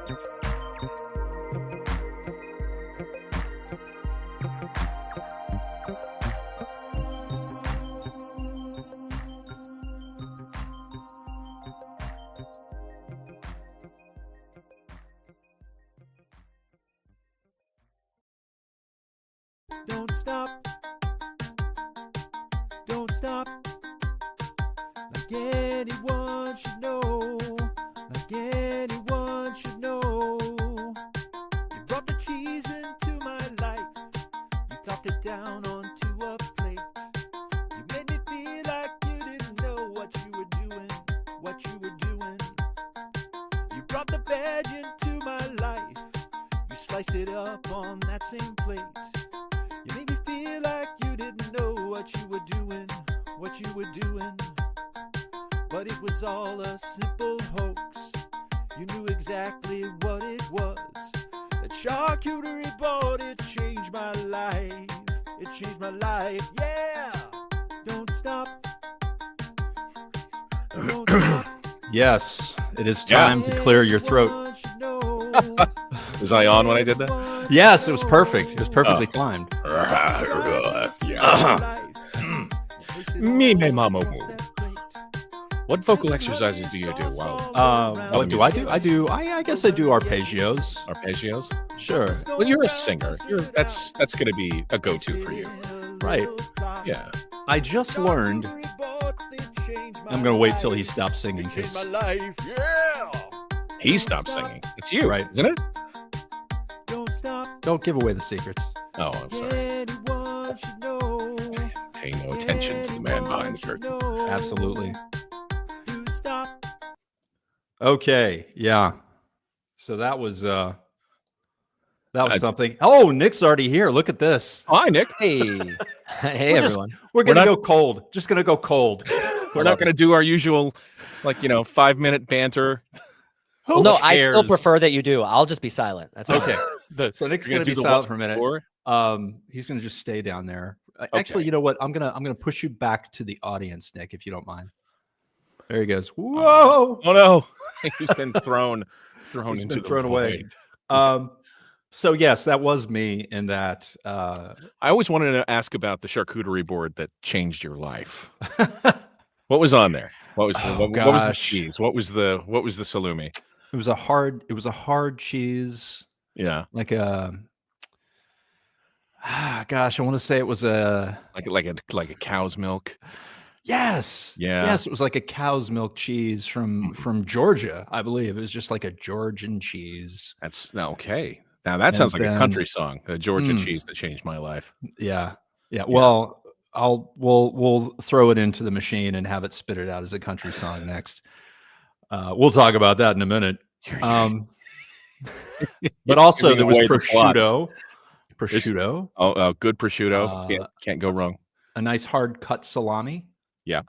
Don't stop. Don't stop. Like anyone should know. Like anyone should know. You brought the cheese into my life. You plopped it down onto a plate. You made me feel like you didn't know what you were doing. What you were doing. You brought the veg into my life. You sliced it up on that same plate. You made me feel like you didn't know what you were doing, what you were doing. But it was all a simple hoax. You knew exactly what it was. That charcuterie board, it changed my life. It changed my life, yeah! Don't stop. Don't stop. Yes, it is time to clear your throat. Was I on when I did that? Yes, it was perfect. It was perfectly timed. Me, mama, moo. What vocal exercises do you do? Wow. What do I do? I guess I do arpeggios. Arpeggios? Sure. Well, you're a singer. That's going to be a go-to for you. Right. Yeah. I just learned. I'm going to wait till he stops singing. He stopped singing. It's you, right? Isn't it? Don't give away the secrets. Oh, I'm sorry. Pay no attention to the man behind the curtain. Absolutely. Okay, yeah. So that was something. Oh, Nick's already here. Look at this. Hi, Nick. Hey, hey, everyone. We're gonna go cold. Just gonna go cold. We're not gonna do our usual, 5-minute banter. Well, no, I still prefer that you do. I'll just be silent. That's okay. So Nick's gonna be silent for a minute. He's gonna just stay down there. Actually, you know what? I'm gonna push you back to the audience, Nick, if you don't mind. There he goes. Whoa! Oh no, he's been thrown away. So yes, that was me. In that, I always wanted to ask about the charcuterie board that changed your life. What was on there? What was the cheese? What was the salumi? It was a hard cheese. Yeah, like a. Gosh, I want to say it was a like a cow's milk. Yes. Yeah. Yes, it was like a cow's milk cheese from Georgia, I believe. It was just like a Georgian cheese. That's okay. Now that sounds like a country song. The Georgia cheese that changed my life. Yeah. Yeah. Well, we'll throw it into the machine and have it spit it out as a country song next. We'll talk about that in a minute. But also there was prosciutto. Prosciutto. Oh, good prosciutto. Can't go wrong. A nice hard cut salami. Yeah.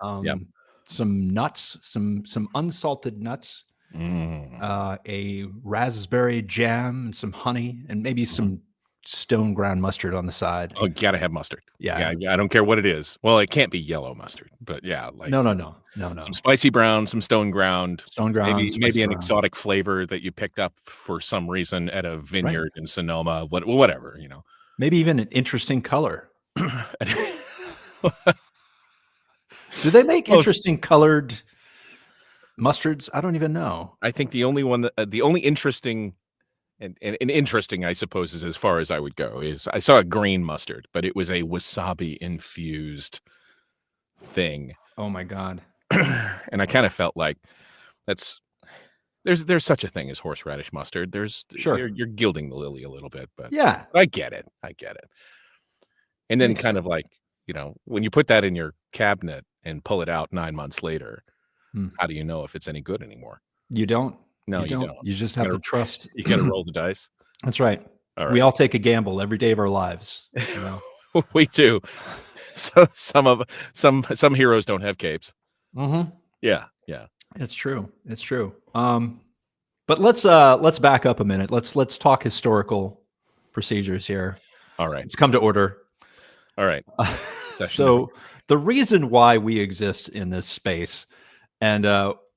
Some nuts, some unsalted nuts, a raspberry jam, and some honey, and maybe some stone ground mustard on the side. Oh, you gotta have mustard. Yeah. I don't care what it is. Well, it can't be yellow mustard, but yeah, no. Some spicy brown, some stone ground, maybe an brown. exotic flavor that you picked up for some reason at a vineyard in Sonoma. Whatever, Maybe even an interesting color. Do they make interesting colored mustards? I don't even know. I think the only interesting and interesting, I suppose, is as far as I would go, is I saw a green mustard, but it was a wasabi infused thing. Oh my God. And I kind of felt like there's such a thing as horseradish mustard. You're gilding the lily a little bit, but yeah, I get it. And then kind of like, when you put that in your cabinet and pull it out 9 months later, how do you know if it's any good anymore? You don't. No, you don't. You just have to trust. You got to roll the dice. That's right. All right. We all take a gamble every day of our lives. We do. So some heroes don't have capes. Mm-hmm. Yeah. It's true. But let's back up a minute. Let's talk historical procedures here. All right. Let's come to order. All right. So the reason why we exist in this space, and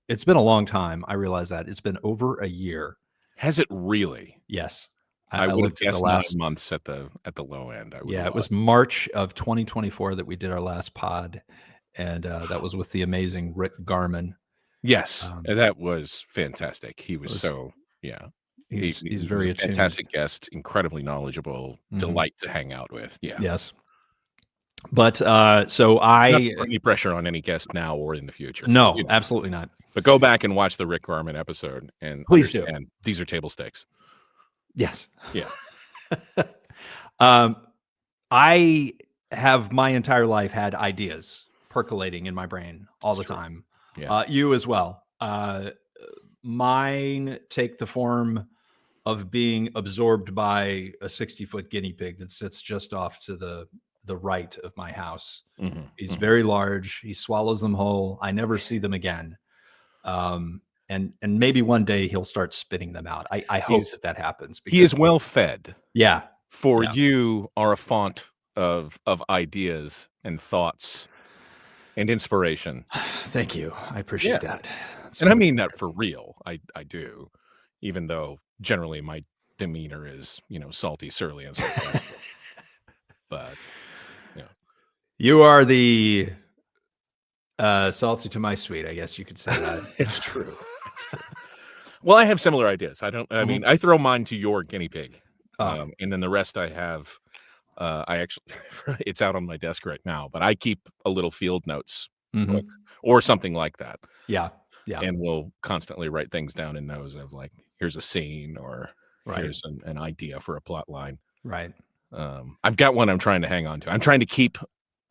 it's been a long time. I realize that it's been over a year. Has it really? Yes. I would have looked at the guessed 9 last. months at the low end. I would Yeah, have it was lost. March of 2024 that we did our last pod, and that was with the amazing Rick Garman. Yes, that was fantastic. He was so He's he was very a attuned. fantastic guest, incredibly knowledgeable, delight to hang out with. Yeah. Yes. But so Not to I put any pressure on any guest now or in the future. no, You know. absolutely not. But go back and watch the Rick Garman episode and Please do. understand these are table stakes. Yes. Yeah. I have my entire life had ideas percolating in my brain all the time. Yeah. You as well. Mine take the form of being absorbed by a 60-foot guinea pig that sits just off to the right of my house. He's very large. He swallows them whole. I never see them again. And maybe one day he'll start spitting them out. I hope that happens. He is well fed. Yeah. For you are a font of ideas and thoughts and inspiration. Thank you. I appreciate that. And I mean that for real. I do. Even though generally my demeanor is, salty, surly, and sarcastic. But you are the salty to my sweet, I guess you could say that. It's true. It's true. Well, I have similar ideas. I mean, I throw mine to your guinea pig. And then the rest I have, I actually, it's out on my desk right now, but I keep a little field notes book or something like that. Yeah. Yeah. And we'll constantly write things down in those of like, here's a scene or here's an idea for a plot line. Right. I've got one I'm trying to hang on to. I'm trying to keep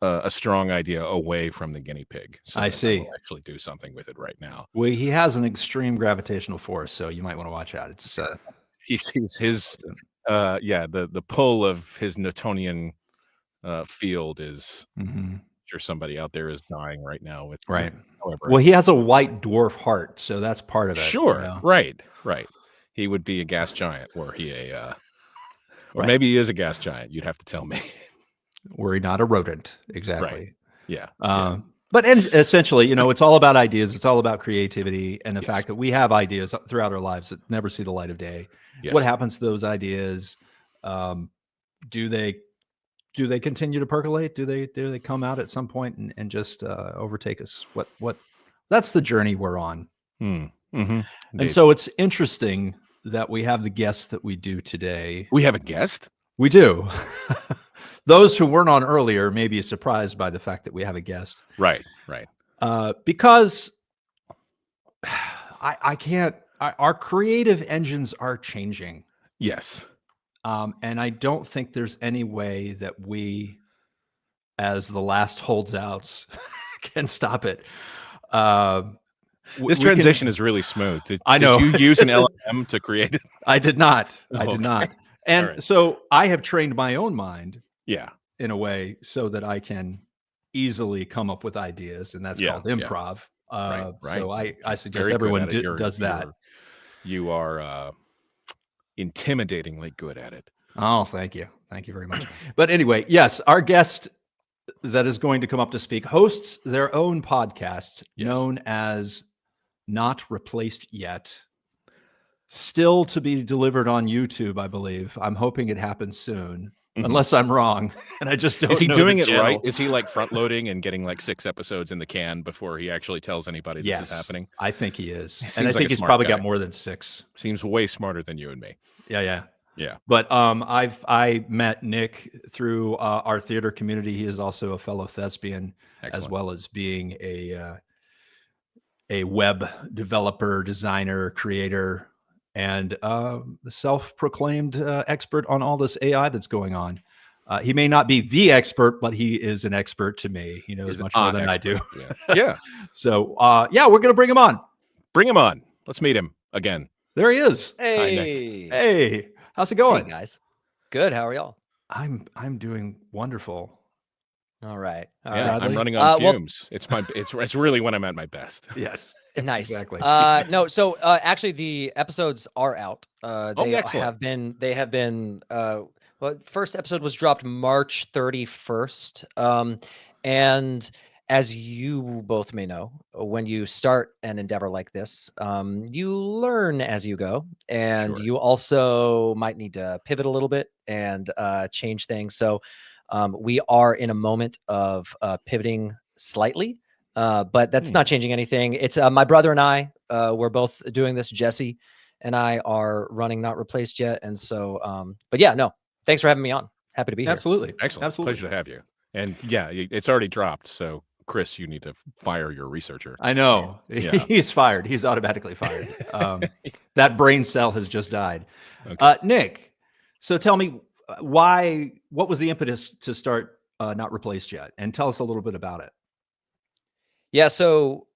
a strong idea away from the guinea pig. So I see. I'll actually do something with it right now. Well, he has an extreme gravitational force, so you might want to watch out. It's he's his the pull of his Newtonian field is sure somebody out there is dying right now with however. Well, he has a white dwarf heart, so that's part of it. Sure. Right. He would be a gas giant were he or maybe he is a gas giant. You'd have to tell me. Were he not a rodent? Exactly. Right. Yeah. But essentially, it's all about ideas. It's all about creativity and the fact that we have ideas throughout our lives that never see the light of day. Yes. What happens to those ideas? Do they continue to percolate? Do they come out at some point and just overtake us? What? That's the journey we're on. And so it's interesting that we have the guest that we do today. We have a guest? We do. Those who weren't on earlier may be surprised by the fact that we have a guest. Right. Because I can't, our creative engines are changing. Yes. And I don't think there's any way that we, as the last holdouts, can stop it. This transition is really smooth. I know. Did you use an LLM to create it? I did not. I did not. And so I have trained my own mind. Yeah. In a way so that I can easily come up with ideas, and that's called improv. Right. So I suggest everyone does that. You are intimidatingly good at it. Oh, thank you. Thank you very much. But anyway, yes, our guest that is going to come up to speak hosts their own podcast known as Not Replaced Yet. Still to be delivered on YouTube, I believe. I'm hoping it happens soon. Unless I'm wrong, and I just don't know. Is he doing it right? Is he like front loading and getting like 6 episodes in the can before he actually tells anybody this is happening? I think he is, and I think he's probably got more than 6. Seems way smarter than you and me. Yeah. But I met Nick through our theater community. He is also a fellow thespian, as well as being a web developer, designer, creator. And self-proclaimed expert on all this AI that's going on. He may not be the expert, but he is an expert to me. He knows much more than I do. Yeah. So, we're going to bring him on. Bring him on. Let's meet him again. There he is. Hey. Hey. How's it going? Hey, guys. Good. How are y'all? I'm doing wonderful. All right. I'm running on fumes. It's really when I'm at my best. Yes. Nice. Exactly. No. So actually, the episodes are out. Excellent. They have been. Well, first episode was dropped March 31st. And as you both may know, when you start an endeavor like this, you learn as you go, and Sure. you also might need to pivot a little bit and change things. So we are in a moment of pivoting slightly, but that's not changing anything. It's my brother and I, we're both doing this. Jesse and I are running Not Replaced Yet. And so, but yeah, no, thanks for having me on. Happy to be here. Absolutely. Excellent. Absolutely. Pleasure to have you. And yeah, it's already dropped. So Chris, you need to fire your researcher. I know. Yeah. He's fired. He's automatically fired. That brain cell has just died. Okay. Nick, so tell me what was the impetus to start Not Replaced Yet? And tell us a little bit about it. Yeah, so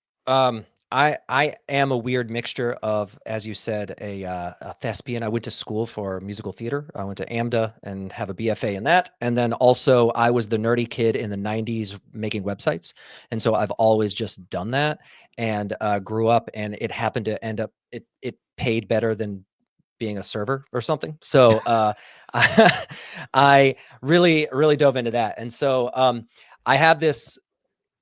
I am a weird mixture of, as you said, a thespian. I went to school for musical theater. I went to AMDA and have a BFA in that. And then also I was the nerdy kid in the 90s making websites. And so I've always just done that and grew up, and it happened to end up, it paid better than being a server or something. So I really dove into that. And so I have this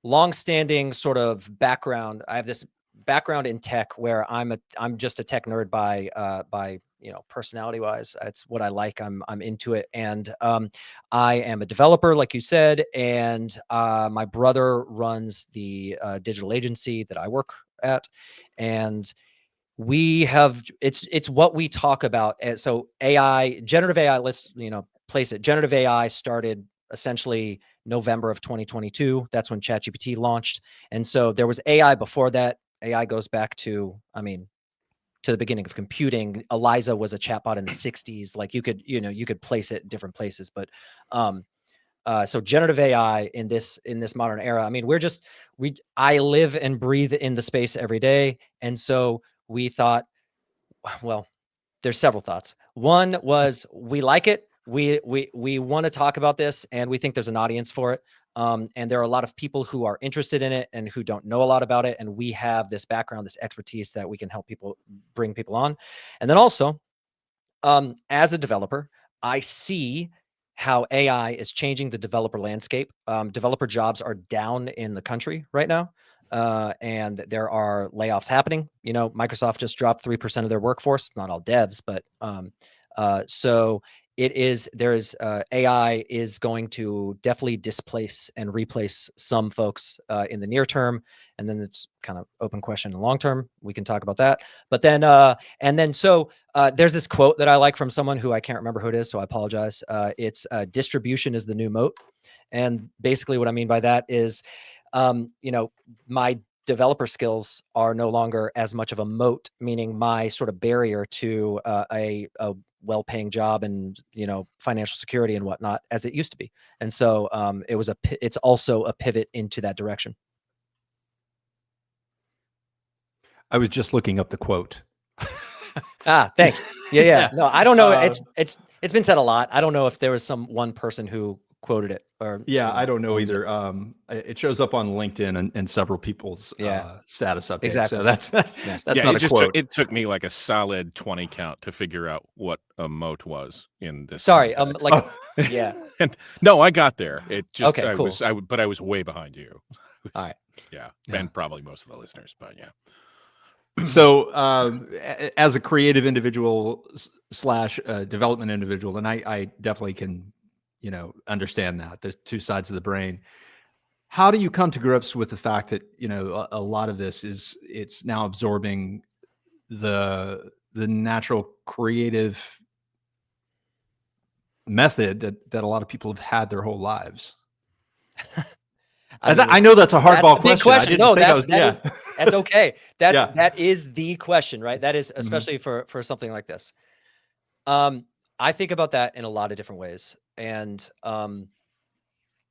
long-standing sort of background. I have this background in tech where I'm just a tech nerd by personality-wise. It's what I like. I'm into it, and I am a developer, like you said, and my brother runs the digital agency that I work at, and we have it's what we talk about. And so AI, generative AI, let's place it. Generative AI started essentially November of 2022. That's when ChatGPT launched. And so there was AI before that. AI goes back to, to the beginning of computing. Eliza was a chatbot in the 60s. Like you could place it in different places, but so generative AI in this modern era, I live and breathe in the space every day. And so we thought, well, there's several thoughts. One was we like it. We want to talk about this, and we think there's an audience for it. And there are a lot of people who are interested in it and who don't know a lot about it. And we have this background, this expertise that we can help people, bring people on. And then also, as a developer, I see how AI is changing the developer landscape. Developer jobs are down in the country right now. And there are layoffs happening. Microsoft just dropped 3% of their workforce, not all devs, but so AI is going to definitely displace and replace some folks in the near term. And then it's kind of open question in the long term. We can talk about that. But then, there's this quote that I like from someone who I can't remember who it is, so I apologize. It's distribution is the new moat. And basically what I mean by that is, my developer skills are no longer as much of a moat, meaning my sort of barrier to a well-paying job and financial security and whatnot as it used to be. And so it's also a pivot into that direction. I was just looking up the quote. Thanks. Yeah. No, I don't know. It's been said a lot. I don't know if there was one person who quoted it or I don't know either. It shows up on LinkedIn and several people's status updates. Exactly. So that's not a quote. It took me like a solid 20 count to figure out what a moat was in this. Sorry, yeah. And no, I got there. It just okay, cool. But I was way behind you. All right. Yeah, and probably most of the listeners, but yeah. So as a creative individual / development individual, and I definitely can understand that there's two sides of the brain. How do you come to grips with the fact that a lot of this it's now absorbing the natural creative method that a lot of people have had their whole lives? I know that's a hardball question. No, that's okay. That is the question, right? That is especially for something like this. I think about that in a lot of different ways. And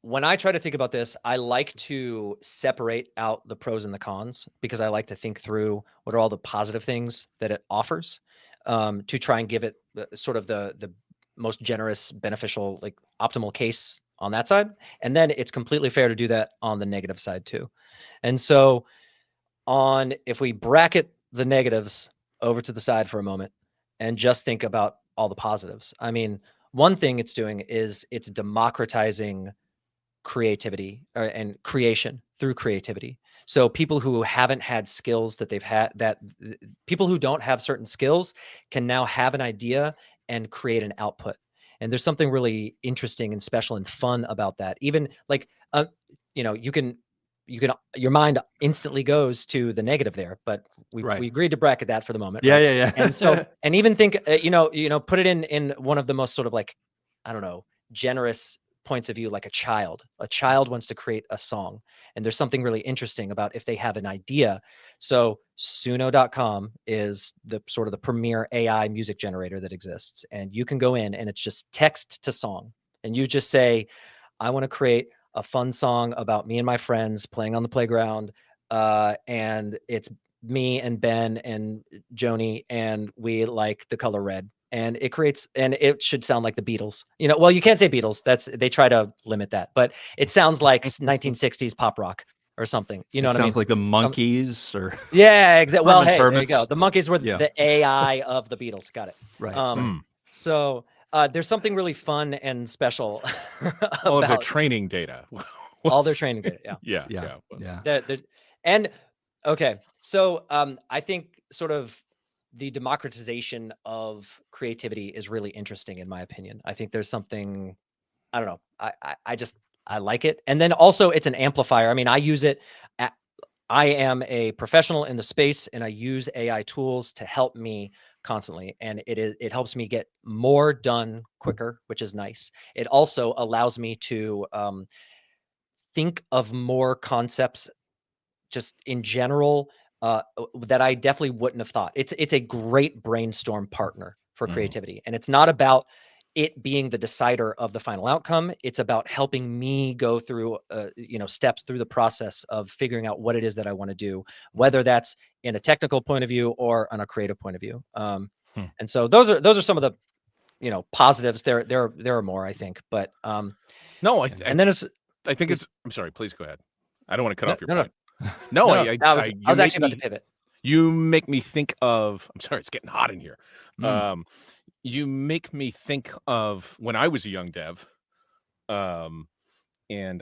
when I try to think about this, I like to separate out the pros and the cons, because I like to think through what are all the positive things that it offers, to try and give it sort of the most generous, beneficial, like optimal case on that side. And then it's completely fair to do that on the negative side too. And so if we bracket the negatives over to the side for a moment and just think about all the positives. One thing it's doing is it's democratizing creativity and creation through creativity. So people who haven't had skills that they've had, people who don't have certain skills can now have an idea and create an output. And there's something really interesting and special and fun about that. Even like, you can, your mind instantly goes to the negative there, but we agreed to bracket that for the moment. Yeah, right? yeah. And so, and even think, put it in one of the most sort of like, I don't know, generous points of view, like a child wants to create a song, and there's something really interesting about if they have an idea. So Suno.com is the sort of the premier AI music generator that exists, and you can go in and it's just text to song, and you just say, I want to create a fun song about me and my friends playing on the playground, and it's me and Ben and Joni, and we like the color red. And it creates, and it should sound like the Beatles. Well, you can't say Beatles. They try to limit that, but it sounds like 1960s pop rock or something. You know what I mean? Sounds like the Monkees or yeah, exactly. Well, hey, there you Hermits. go. The Monkees were the AI of the Beatles. Got it. Right. So there's something really fun and special all about of their training data. all their training data. Yeah. And okay, so I think sort of the democratization of creativity is really interesting, in my opinion. I think there's something, I don't know, I like it. And then also it's an amplifier. I mean, I use it. I am a professional in the space, and I use AI tools to help me constantly. And it helps me get more done quicker, which is nice. It also allows me to think of more concepts just in general that I definitely wouldn't have thought. It's a great brainstorm partner for creativity. And it's not about it being the decider of the final outcome. It's about helping me go through, steps through the process of figuring out what it is that I want to do, whether that's in a technical point of view or on a creative point of view. And so those are some of the, positives. There are more, I think, but no, I think it's. I'm sorry. Please go ahead. I don't want to cut off your point. No, I was actually about to pivot. You make me think of. I'm sorry, it's getting hot in here. You make me think of when I was a young dev, and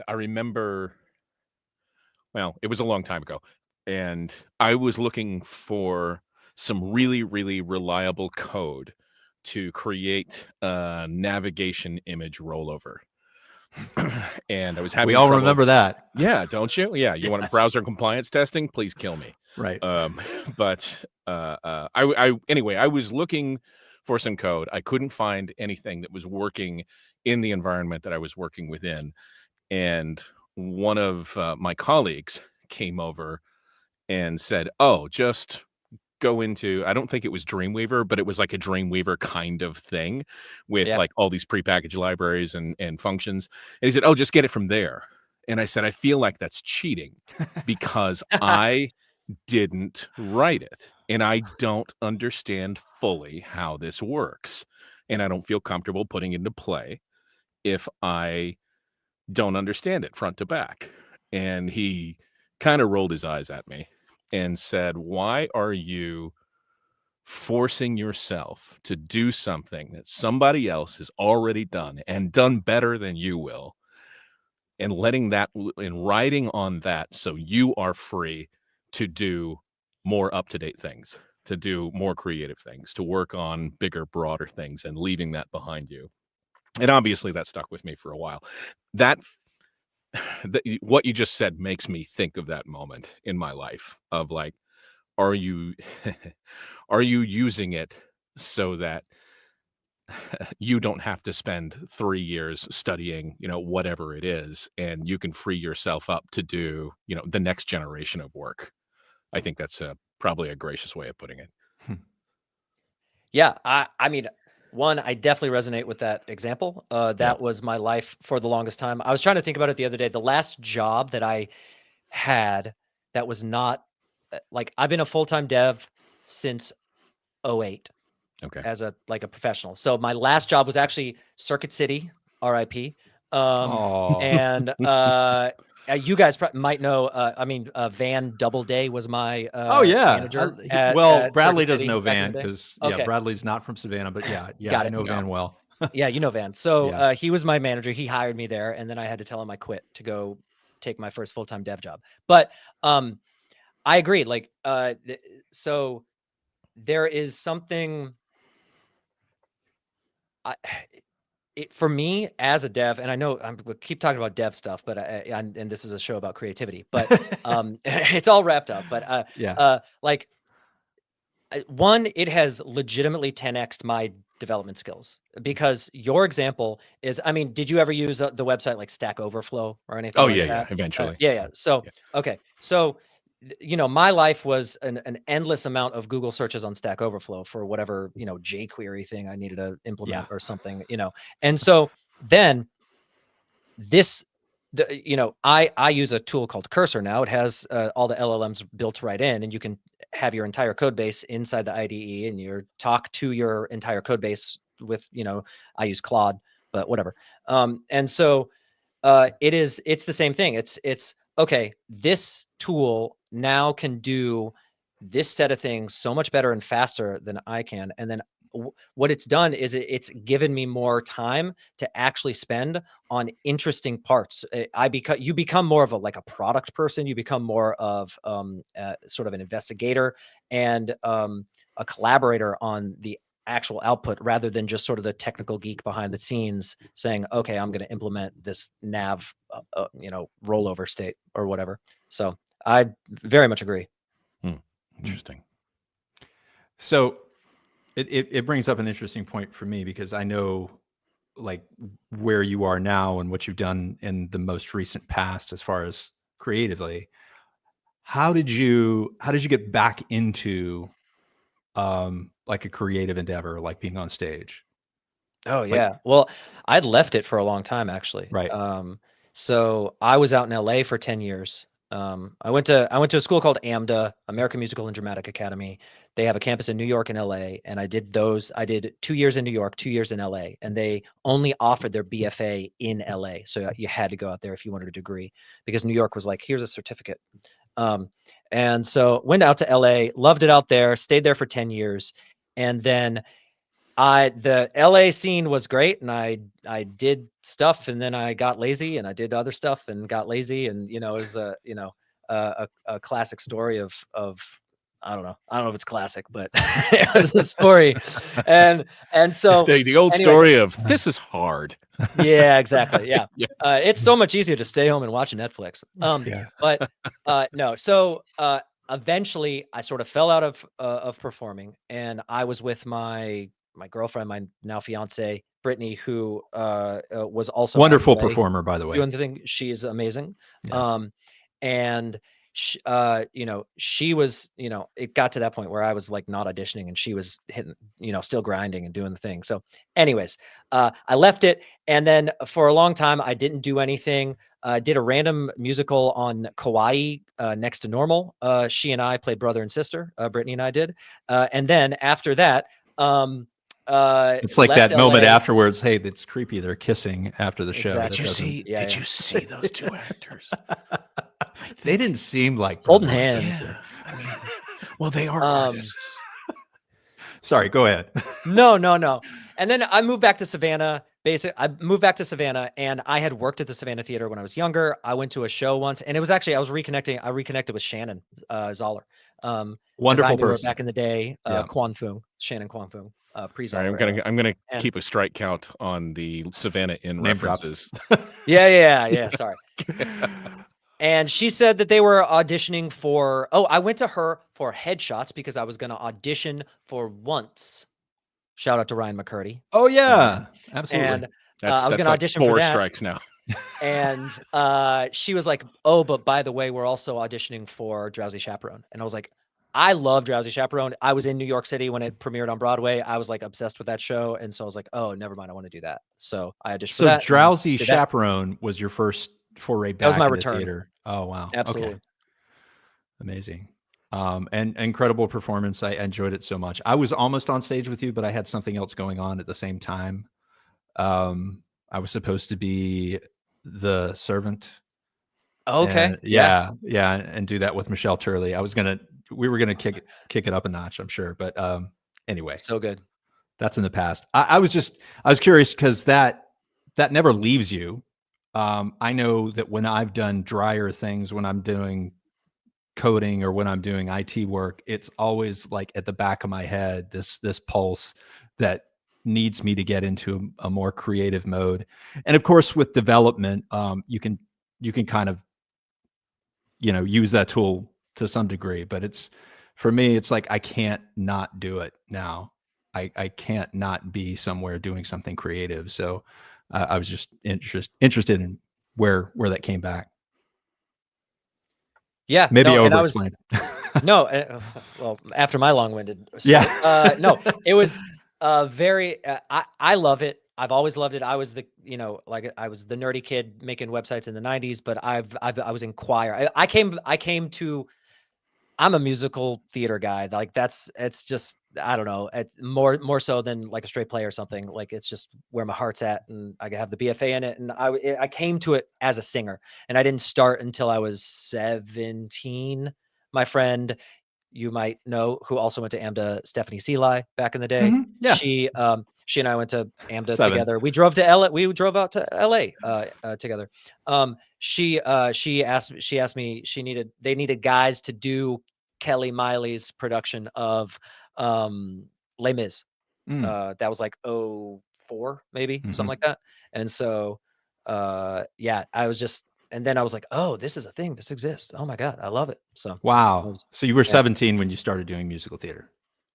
I remember. Well, it was a long time ago, and I was looking for some really, really reliable code to create a navigation image rollover. And I was having. We all trouble. remember that. Yeah, don't you? Yeah, you want browser compliance testing? Please kill me. Right. But anyway, I was looking for some code. I couldn't find anything that was working in the environment that I was working within. And one of my colleagues came over and said, "Oh, just go into," I don't think it was Dreamweaver, but it was like a Dreamweaver kind of thing with like all these prepackaged libraries and functions. And he said, "Oh, just get it from there." And I said, "I feel like that's cheating because I didn't write it and I don't understand fully how this works. And I don't feel comfortable putting it into play if I don't understand it front to back." And he kind of rolled his eyes at me and said, "Why are you forcing yourself to do something that somebody else has already done and done better than you will, and letting that and riding on that so you are free to do more up-to-date things, to do more creative things, to work on bigger, broader things, and leaving that behind you?" And obviously that stuck with me for a while. What you just said makes me think of that moment in my life of like, are you using it so that you don't have to spend 3 years studying, whatever it is, and you can free yourself up to do, the next generation of work? I think that's probably a gracious way of putting it. Yeah, I mean, one, I definitely resonate with that example. That was my life for the longest time. I was trying to think about it the other day. The last job that I had that was not like, I've been a full-time dev since 2008. Okay. As a professional. So my last job was actually Circuit City, RIP. And You guys might know. I mean, Van Doubleday was my oh yeah. manager. Well, at Bradley Circuit doesn't City know back in Van the day. because Okay. Bradley's not from Savannah, but yeah, Got I it. know Van well. Yeah, you know Van. So Yeah. he was my manager. He hired me there, and then I had to tell him I quit to go take my first full-time dev job. But I agree. Like, so there is something. For me as a dev, and I know we keep talking about dev stuff, but and this is a show about creativity, but it's all wrapped up. But yeah. like one, it has legitimately 10x'd my development skills, because your example is, I mean, did you ever use the website like Stack Overflow or anything Oh like yeah, that? yeah. Eventually. Yeah. So Yeah. okay, so you know, my life was an endless amount of Google searches on Stack Overflow for whatever, you know, jQuery thing I needed to implement or something, you know. And so then this, you know, I use a tool called Cursor now. It has all the LLMs built right in, and you can have your entire code base inside the IDE, and you talk to your entire code base with, you know, I use Claude, but whatever. And so it's the same thing. It's okay, this tool now can do this set of things so much better and faster than I can. And then what it's done is it's given me more time to actually spend on interesting parts. You become more of a product person. You become more of sort of an investigator and a collaborator on the actual output, rather than just sort of the technical geek behind the scenes saying, okay, I'm going to implement this nav, you know, rollover state or whatever. So I very much agree. Interesting. So it brings up an interesting point for me, because I know like where you are now and what you've done in the most recent past as far as creatively. How did you get back into like a creative endeavor, like being on stage? Oh yeah. Well, I'd left it for a long time, actually. Right. So I was out in LA for 10 years. I went to a school called AMDA, American Musical and Dramatic Academy. They have a campus in New York and LA, and I did 2 years in New York, 2 years in LA, and they only offered their BFA in LA. So you had to go out there if you wanted a degree, because New York was like, here's a certificate. And so went out to LA, loved it out there, stayed there for 10 years. And then the LA scene was great, and I did stuff, and then I got lazy, and I did other stuff and got lazy, and you know, it was a classic story of I don't know if it's classic, but it was a story. And so the old anyways, story of this is hard. Yeah, exactly. Yeah. Yeah. It's so much easier to stay home and watch Netflix. But no. So eventually I sort of fell out of performing, and I was with my girlfriend, my now fiance, Brittany, who was also wonderful performer, by the way. doing the thing. She is amazing. Yes. And she, you know, she was, you know, it got to that point where I was like not auditioning, and she was hitting, you know, still grinding and doing the thing. So anyways, I left it. And then for a long time, I didn't do anything. Did a random musical on Kauai, Next to Normal. She and I played brother and sister, Brittany and I did. And then after that, it's like that moment afterwards. Hey, it's creepy. They're kissing after the show. Exactly. Did you see those two actors? They didn't seem like holding hands. Yeah. I mean, well, they are artists. Sorry, go ahead. No. And then I moved back to Savannah. I moved back to Savannah, and I had worked at the Savannah Theater when I was younger. I went to a show once, and it was actually, I reconnected with Shannon Zoller. Wonderful I knew her person back in the day. Yeah. Shannon Kwon Fung. Sorry, I'm gonna keep a strike count on the Savannah in references. Yeah. Sorry. And she said that they were auditioning for. Oh, I went to her for headshots because I was going to audition for Once. Shout out to Ryan McCurdy. Oh yeah, absolutely. And I was going to audition like for 4 that. strikes now. And she was like, "Oh, but by the way, we're also auditioning for Drowsy Chaperone." And I was like, I love Drowsy Chaperone. I was in New York City when it premiered on Broadway. I was like obsessed with that show, and so I was like, "Oh, never mind, I want to do that." So I auditioned for that. So Drowsy Chaperone was your first foray back. That was my into return. Theater. Oh wow, absolutely, okay. Amazing. And incredible performance. I enjoyed it so much. I was almost on stage with you, but I had something else going on at the same time. I was supposed to be the servant Okay. And yeah, and do that with Michelle Turley. We were gonna kick it up a notch, I'm sure. But anyway, So good. that's in the past. I was curious because that never leaves you. I know that when I've done drier things, when I'm doing coding or when I'm doing IT work, it's always like at the back of my head, this pulse that needs me to get into a more creative mode. And of course, with development, you can kind of, use that tool to some degree, but for me, it's like, I can't not do it now. I can't not be somewhere doing something creative. So I was just interested in where that came back. Yeah. Maybe No, and over-explained. no, well, after my long-winded story. Yeah. No, it was very. I love it. I've always loved it. I was like I was the nerdy kid making websites in the '90s, but I was in choir. I came to. I'm a musical theater guy. Like it's just, I don't know. It's more so than like a straight play or something. Like it's just where my heart's at, and I have the BFA in it. And I came to it as a singer, and I didn't start until I was 17. My friend, you might know, who also went to AMDA, Stephanie Seeley, back in the day. Mhm. Yeah. She and I went to AMDA 7. together. We drove to LA. We drove out to LA together. She asked me, they needed guys to do Kelly Miley's production of Les Mis. That was like 04, maybe something like that. And so yeah, and then I was like, oh, this is a thing. This exists. Oh my God, I love it. So Wow. So you were yeah. 17 when you started doing musical theater.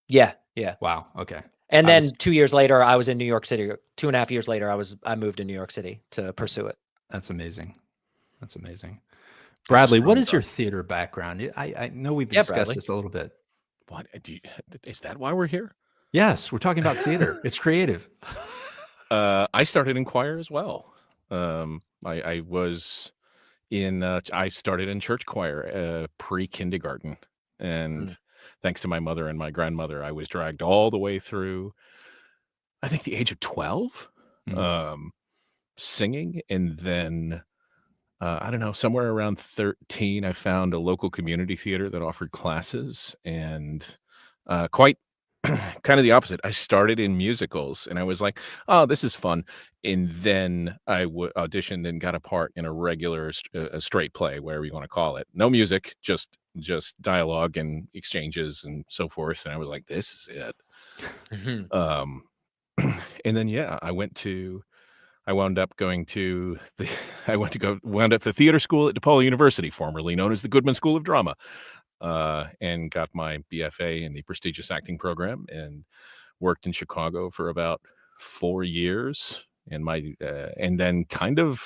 Yeah. Wow. Okay. And then 2 years later, I was in New York City. 2.5 years later, I moved to New York City to pursue it. That's amazing. Bradley, what is your theater background? I know we've discussed this a little bit. What is that? Why we're here? Yes, we're talking about theater. It's creative. I started in choir as well. I was I started in church choir pre-kindergarten, and thanks to my mother and my grandmother, I was dragged all the way through, I think, the age of 12, singing. And then I don't know, somewhere around 13, I found a local community theater that offered classes, and quite kind of the opposite. I started in musicals, and I was like, oh, this is fun. And then I auditioned and got a part in a regular a straight play, whatever you want to call it. No music, just dialogue and exchanges and so forth. And I was like, this is it. And then, yeah, I wound up the theater school at DePaul University, formerly known as the Goodman School of Drama, and got my BFA in the prestigious acting program, and worked in Chicago for about 4 years. And and then kind of,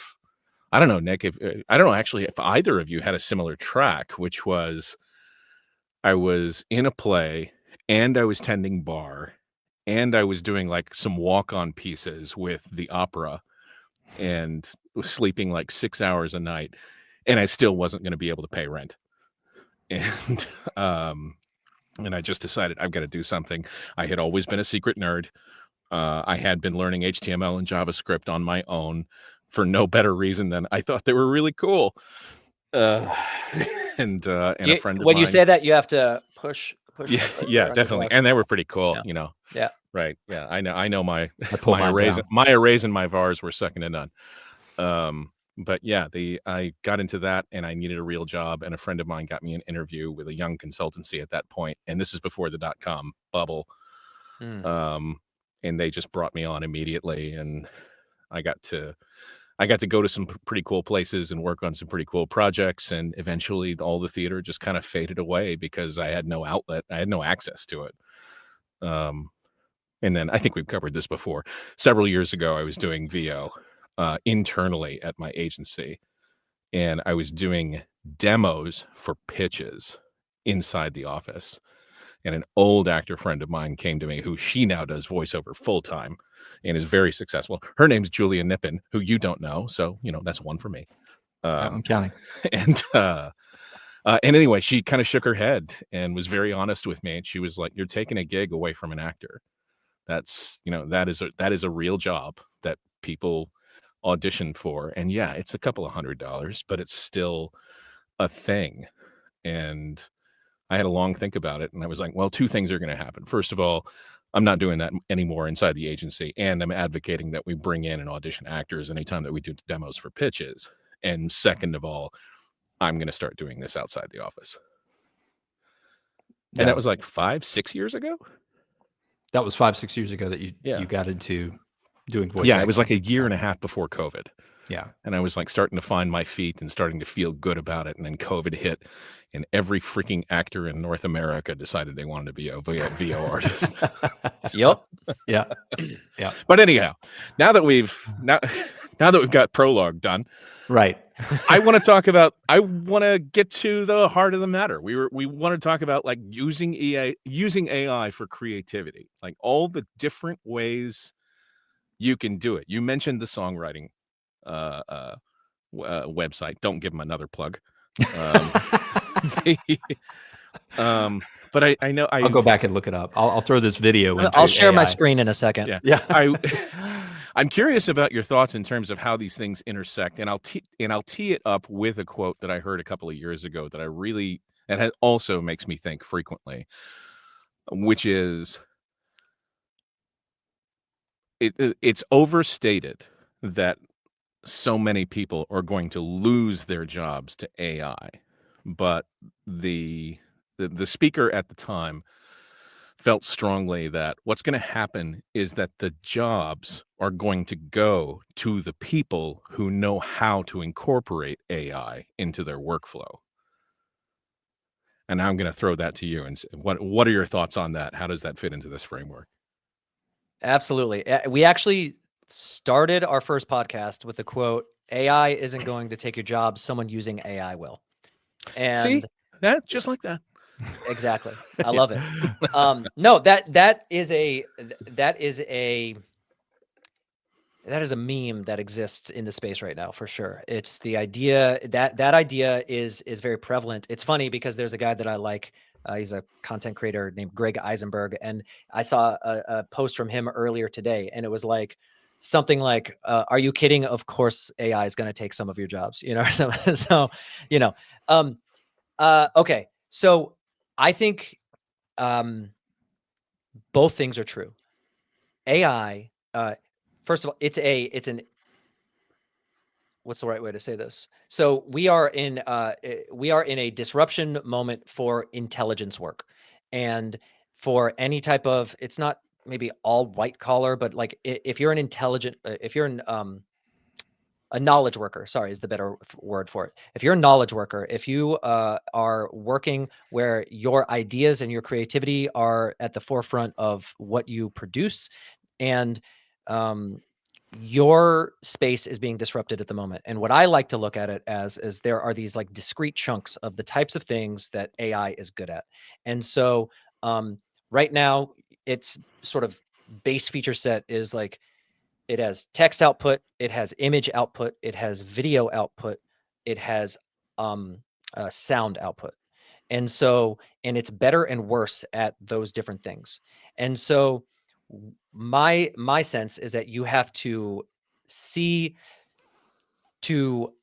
I don't know, Nick, I don't know actually if either of you had a similar track, which was, I was in a play, and I was tending bar, and I was doing like some walk-on pieces with the opera, and was sleeping like 6 hours a night, and I still wasn't going to be able to pay rent. And I just decided I've got to do something. I had always been a secret nerd. I had been learning HTML and JavaScript on my own for no better reason than I thought they were really cool. And a friend of when mine, you say that, you have to push. Yeah, definitely. And they were pretty cool, Yeah. Right. Yeah. I know my arrays and my vars were second to none. But yeah, I got into that, and I needed a real job, and a friend of mine got me an interview with a young consultancy at that point, and this is before the .com bubble. And they just brought me on immediately, and I got to go to some pretty cool places and work on some pretty cool projects, and eventually all the theater just kind of faded away because I had no outlet. I had no access to it. And then I think we've covered this before. Several years ago, I was doing VO internally at my agency, and I was doing demos for pitches inside the office. And an old actor friend of mine came to me, who she now does voiceover full time and is very successful. Her name's Julia Nippon, who you don't know. So, that's one for me. I'm counting. And anyway, she kind of shook her head and was very honest with me. And she was like, you're taking a gig away from an actor. That's, that is a real job that people audition for. And yeah, it's a couple of $100, but it's still a thing. And I had a long think about it, and I was like, well, two things are going to happen. First of all, I'm not doing that anymore inside the agency, and I'm advocating that we bring in and audition actors anytime that we do demos for pitches. And second of all, I'm going to start doing this outside the office. And that was like 5-6 years ago. That was 5-6 years ago that you got into doing voice acting. It was like a year and a half before COVID. Yeah. And I was like starting to find my feet and starting to feel good about it. And then COVID hit, and every freaking actor in North America decided they wanted to be a VO artist. Yep. Yeah. Yeah. But anyhow, now that we've got prologue done, right. I want to get to the heart of the matter. We want to talk about like using AI for creativity, like all the different ways you can do it. You mentioned the songwriting website. Don't give them another plug. But I know I'll go back and look it up. I'll throw this video. I'll share AI. my screen in a second. Yeah. I'm curious about your thoughts in terms of how these things intersect, and I'll tee it up with a quote that I heard a couple of years ago that also makes me think frequently, which is it's overstated that so many people are going to lose their jobs to AI, but the speaker at the time felt strongly that what's going to happen is that the jobs are going to go to the people who know how to incorporate AI into their workflow. And I'm going to throw that to you. And what are your thoughts on that? How does that fit into this framework? Absolutely. We actually started our first podcast with the quote, AI isn't going to take your job, someone using AI will. And see that just like that. Exactly. I love it. No, that is a meme that exists in the space right now for sure. It's the idea that idea is very prevalent. It's funny because there's a guy that I like. He's a content creator named Greg Eisenberg, and I saw a post from him earlier today, and it was like something like, "Are you kidding? Of course, AI is going to take some of your jobs." You know, so you know. Okay, so I think both things are true. AI, first of all, what's the right way to say this? So we are in a disruption moment for intelligence work, and for any type of, it's not maybe all white collar, but like if you're a knowledge worker, sorry, is the better word for it. If you're a knowledge worker, if you are working where your ideas and your creativity are at the forefront of what you produce, and your space is being disrupted at the moment. And what I like to look at it as is there are these like discrete chunks of the types of things that AI is good at. And so right now, its sort of base feature set is like, it has text output, it has image output, it has video output, it has sound output. And so, and it's better and worse at those different things. And so my sense is that you have to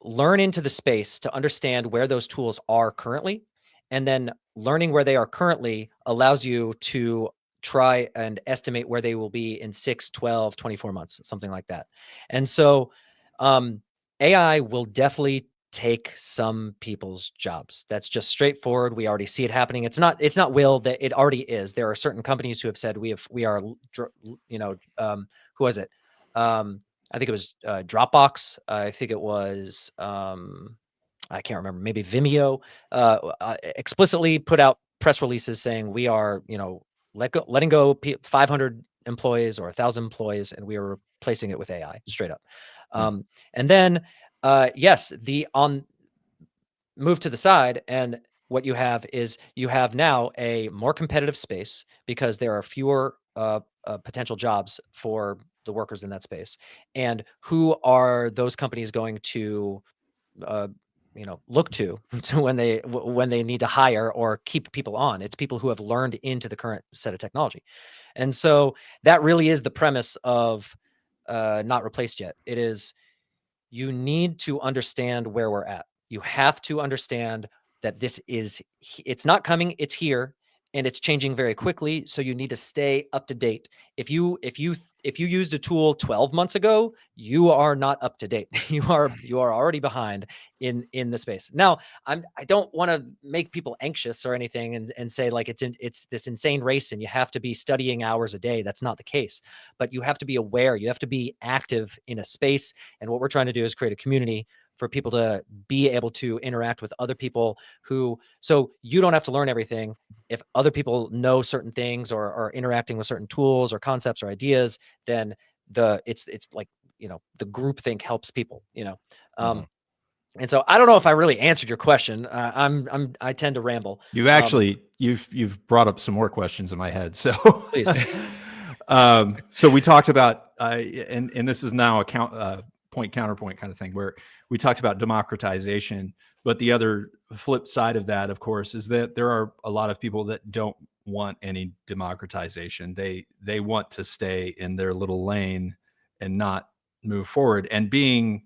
learn into the space to understand where those tools are currently. And then learning where they are currently allows you to try and estimate where they will be in 6, 12, 24 months, something like that. And so AI will definitely take some people's jobs. That's just straightforward. We already see it happening. It's not will, that it already is. There are certain companies who have said who was it? I think it was Dropbox. I think it was I can't remember, maybe Vimeo, explicitly put out press releases saying we are, letting go 500 employees or 1,000 employees, and we are replacing it with AI straight up. And then, yes, move to the side, and what you have is you have now a more competitive space because there are fewer potential jobs for the workers in that space. And who are those companies going to look to when they need to hire or keep people on? It's people who have learned into the current set of technology. And so that really is the premise of not replaced yet. It is you need to understand where we're at. You have to understand that it's not coming, it's here, and it's changing very quickly. So you need to stay up to date. If you used a tool 12 months ago, you are not up to date. You are already behind in the space. Now, I don't want to make people anxious or anything and say like it's this insane race and you have to be studying hours a day. That's not the case. But you have to be aware. You have to be active in a space. And what we're trying to do is create a community for people to be able to interact with other people so you don't have to learn everything. If other people know certain things or are interacting with certain tools or concepts or ideas, then it's like, the groupthink helps people, And so I don't know if I really answered your question. I tend to ramble. You actually, you've brought up some more questions in my head. So Please. So we talked about, and this is now a point counterpoint kind of thing, where we talked about democratization, but the other flip side of that, of course, is that there are a lot of people that don't want any democratization. They want to stay in their little lane and not move forward. And being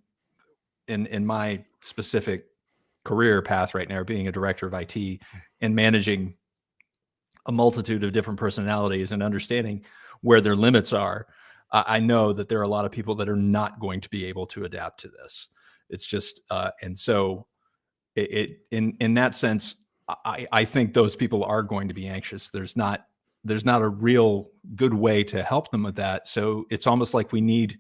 in my specific career path right now, being a director of IT and managing a multitude of different personalities and understanding where their limits are, I know that there are a lot of people that are not going to be able to adapt to this. It's just, and so in that sense, I think those people are going to be anxious. There's not a real good way to help them with that. So it's almost like we need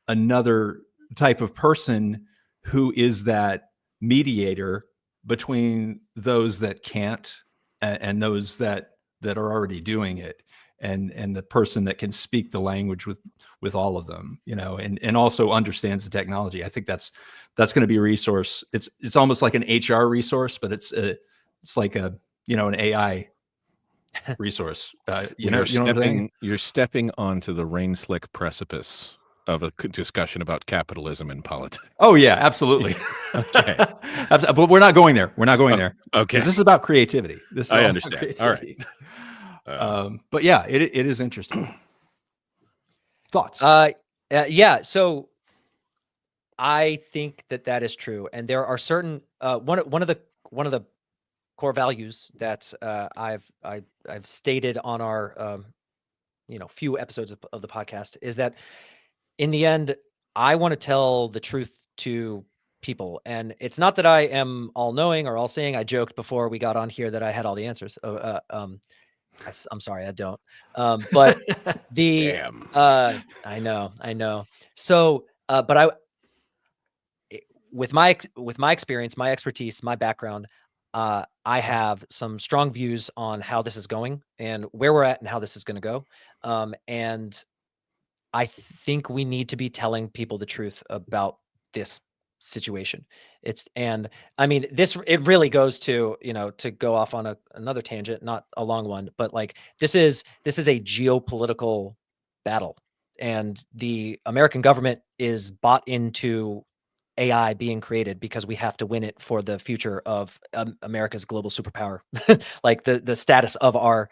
another type of person who is that mediator between those that can't and those that are already doing it, and the person that can speak the language with all of them, and also understands the technology. I think that's going to be a resource. It's almost like an HR resource, but it's like an AI resource. You're stepping onto the rain slick precipice of a discussion about capitalism and politics. Oh yeah, absolutely. Okay. But we're not going there. We're not going there. Okay. This is about creativity. I understand. All right. But yeah, it is interesting. Thoughts? Yeah. So I think that is true. And there are certain, one of the core values that I've stated on our, few episodes of the podcast is that in the end, I want to tell the truth to people. And it's not that I am all knowing or all seeing. I joked before we got on here that I had all the answers. I'm sorry, I don't. But Damn. I know. So, but with my experience, my expertise, my background, I have some strong views on how this is going and where we're at and how this is going to go. And I think we need to be telling people the truth about this situation. And I mean, it really goes to, to go off on another tangent, not a long one, but like this is a geopolitical battle, and the American government is bought into AI being created because we have to win it for the future of America's global superpower, like the status of our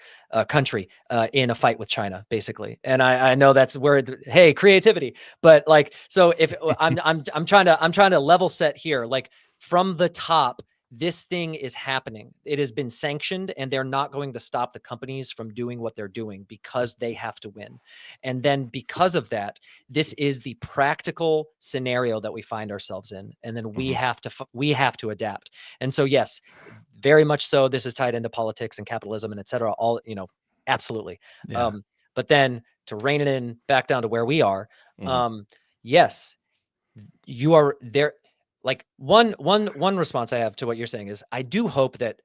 country in a fight with China, basically. And I know that's where hey, creativity, but like, so if I'm trying to level set here, like from the top, this thing is happening. It has been sanctioned, and they're not going to stop the companies from doing what they're doing because they have to win. And then because of that, this is the practical scenario that we find ourselves in. And then we have to adapt. And so, yes, very much so. This is tied into politics and capitalism and et cetera. All, absolutely. Yeah. But then to rein it in back down to where we are, yes, you are there. Like one response I have to what you're saying is I do hope that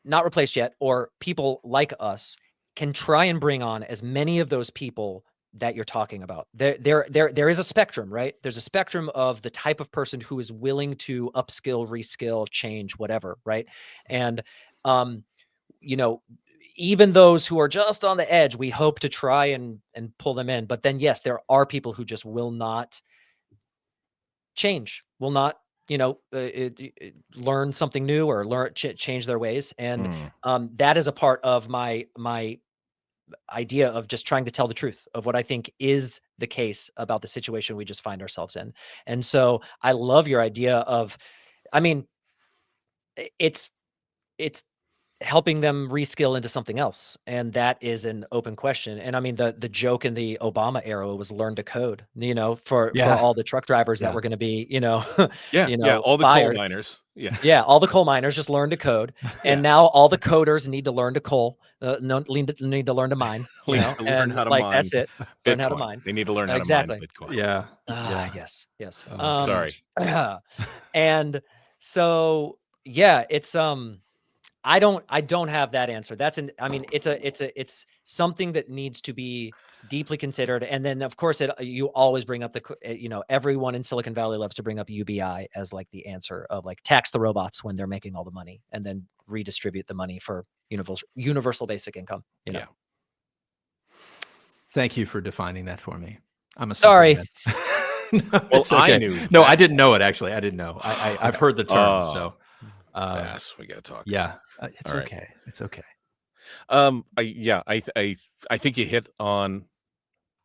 not replaced yet, or people like us can try and bring on as many of those people that you're talking about. There is a spectrum, right? There's a spectrum of the type of person who is willing to upskill, reskill, change, whatever, right? And even those who are just on the edge, we hope to try and pull them in. But then yes, there are people who just will not change, will not learn something new or change their ways, and that is a part of my idea of just trying to tell the truth of what I think is the case about the situation we just find ourselves in. And so I love your idea of, I mean, it's helping them reskill into something else, and that is an open question. And I mean, the joke in the Obama era was learn to code, for all the truck drivers that were going to be, all the fired. coal miners, all the coal miners just learn to code, and now all the coders need to learn to need to learn to mine, learn how to like mine that's it. Bitcoin. Learn how to mine. They need to learn how Exactly. to mine Bitcoin. Yeah. Yes. Sorry. And so it's I don't have that answer. It's something that needs to be deeply considered. And then of course you always bring up everyone in Silicon Valley loves to bring up UBI as like the answer of like tax the robots when they're making all the money and then redistribute the money for universal basic income. Yeah. Thank you for defining that for me. I'm sorry. No, it's okay. I knew. No, I didn't know it actually. I didn't know. I've heard the term. So yes, we gotta talk. Yeah, it's okay. Right. It's okay. I think you hit on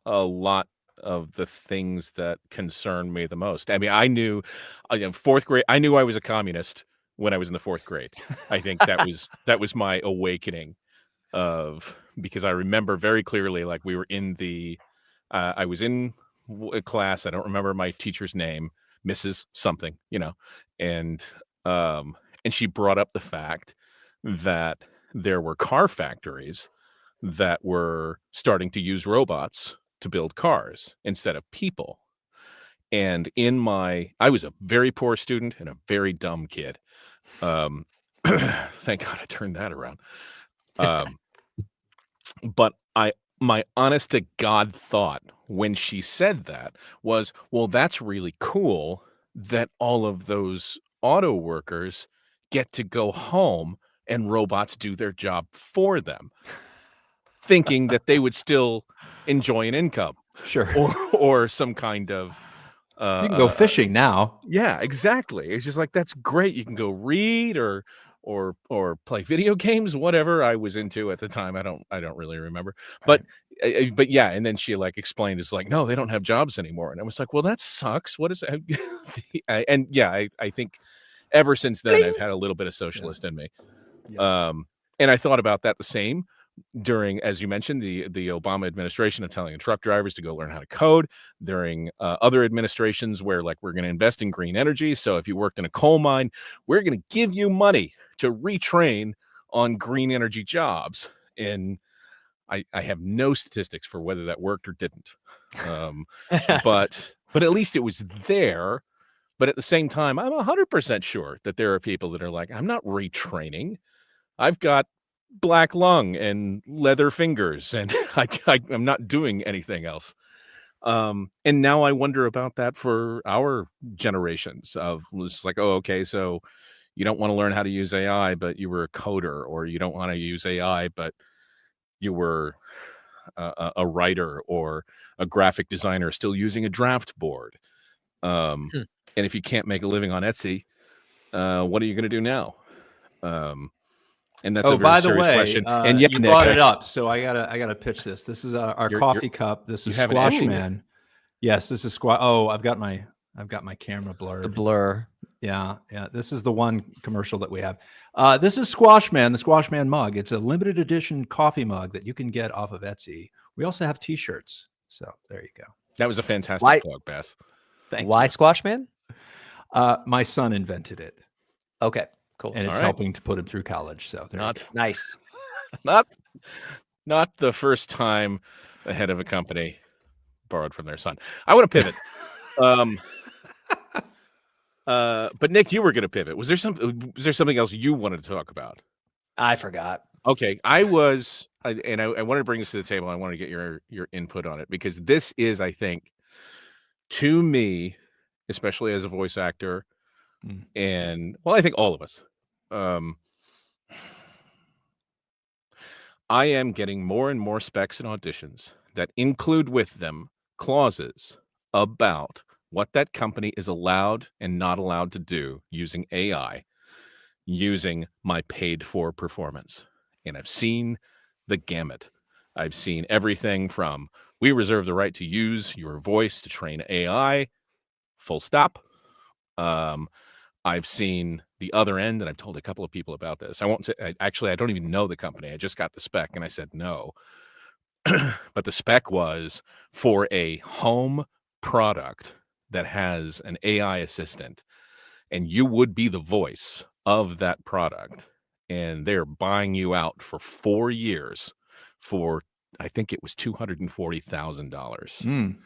a lot of the things that concern me the most. I mean, I knew, fourth grade. I knew I was a communist when I was in the fourth grade. I think that was my awakening because I remember very clearly, like we were in I was in a class. I don't remember my teacher's name, Mrs. something, and she brought up the fact that there were car factories that were starting to use robots to build cars instead of people. And I was a very poor student and a very dumb kid. Thank God I turned that around. But my honest to God thought when she said that was, well, that's really cool that all of those auto workers get to go home and robots do their job for them, thinking that they would still enjoy an income. Sure. Or some kind of you can go fishing now. Yeah, exactly. It's just like, that's great. You can go read or play video games, whatever I was into at the time. I don't really remember. Right. But yeah, and then she like explained, it's like, no, they don't have jobs anymore. And I was like, well, that sucks. What is that? And yeah, I think ever since then I've had a little bit of socialist in me. Yeah. And I thought about that the same during, as you mentioned, the Obama administration of telling truck drivers to go learn how to code, during other administrations where like we're going to invest in green energy. So if you worked in a coal mine, we're going to give you money to retrain on green energy jobs. And I have no statistics for whether that worked or didn't. But at least it was there. But at the same time, I'm 100% sure that there are people that are like, I'm not retraining. I've got black lung and leather fingers, and I'm not doing anything else. And now I wonder about that for our generations of it's like, oh, okay, so you don't want to learn how to use AI, but you were a coder, or you don't want to use AI, but you were a writer or a graphic designer still using a draft board. And if you can't make a living on Etsy, what are you going to do now? And that's a very serious question. And you brought it up, so I gotta pitch this. This is our coffee cup. This is Squash Man. Yes, this is Squash. Oh, I've got my camera blurred. The blur. Yeah. This is the one commercial that we have. This is Squash Man, the Squash Man mug. It's a limited edition coffee mug that you can get off of Etsy. We also have T-shirts. So there you go. That was a fantastic plug, Bass. Why Squash Man? My son invented it. Okay. Cool. And it's helping to put him through college. So nice. Not the first time the head of a company borrowed from their son. I want to pivot. But Nick, you were going to pivot. Was there something else you wanted to talk about? I forgot. Okay. I wanted to bring this to the table. I wanted to get your input on it, because this is, I think, to me, especially as a voice actor, and well, I think all of us, I am getting more and more specs and auditions that include with them clauses about what that company is allowed and not allowed to do using AI, using my paid for performance. And I've seen the gamut. I've seen everything from we reserve the right to use your voice to train AI, full stop. I've seen the other end, and I've told a couple of people about this. I won't say, actually, I don't even know the company. I just got the spec and I said no. But the spec was for a home product that has an AI assistant, and you would be the voice of that product. And they're buying you out for 4 years for, I think it was $240,000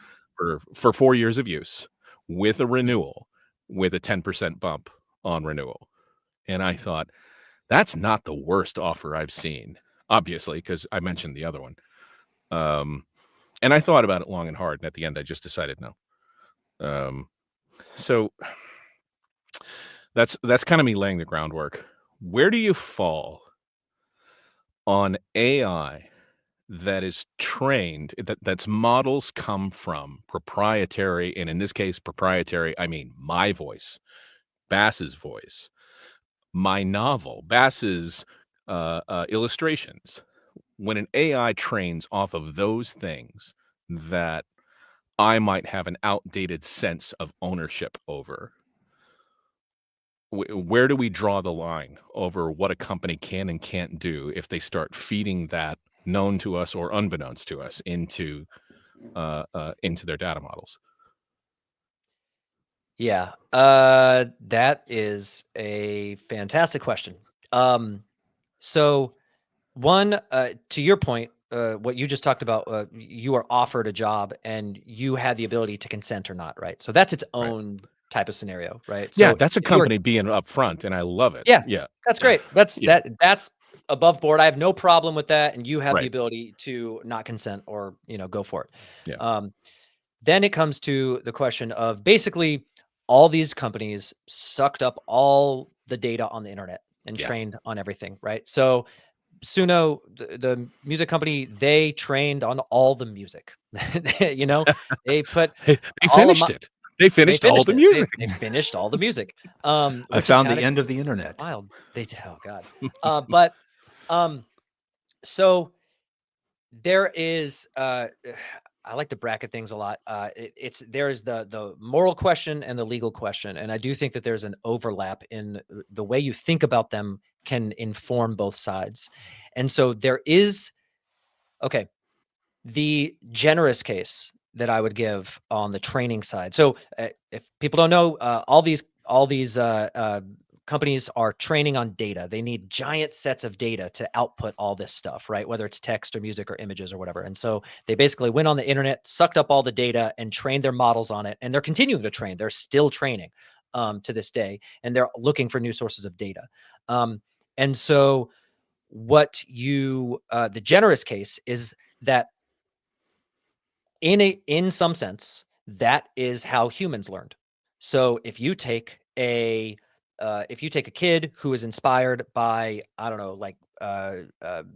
for 4 years of use with a renewal, with a 10% bump on renewal. And I thought, that's not the worst offer I've seen, obviously, because I mentioned the other one. And I thought about it long and hard, and at the end, I just decided no. So that's kind of me laying the groundwork. Where do you fall on AI that is trained, that's models come from proprietary, and in this case, proprietary, I mean my voice, Bass's voice, my novel, Bass's illustrations. When an AI trains off of those things that I might have an outdated sense of ownership over, where do we draw the line over what a company can and can't do if they start feeding that known to us or unbeknownst to us into their data models? Yeah, that is a fantastic question. So one, to your point, what you just talked about, you are offered a job and you had the ability to consent or not, right? So that's its Right. own type of scenario, right? Yeah, So that's a if you were, company being upfront, and I love it. yeah, Yeah. that's great. That's Yeah. that's above board. I have no problem with that, and you have the Right. ability to not consent or go for it. Yeah. Then it comes to the question of basically all these companies sucked up all the data on the internet and Yeah. trained on everything, right? So Suno, the music company, they trained on all the music. They put They all of finished my, it. They they finished all finished the it. music. They finished all the music, I which is found kind the of end of the internet. wild. Oh God. But so there is I like to bracket things a lot. There's the moral question and the legal question, and I do think that there's an overlap in the way you think about them can inform both sides. And so there is, okay, the generous case that I would give on the training side. So if people don't know, all these companies are training on data. They need giant sets of data to output all this stuff, right? Whether it's text or music or images or whatever. And so they basically went on the internet, sucked up all the data, and trained their models on it. And they're continuing to train. They're still training to this day, and they're looking for new sources of data. And so what the generous case is that in some sense, that is how humans learned. So if you take a kid who is inspired by, I don't know, like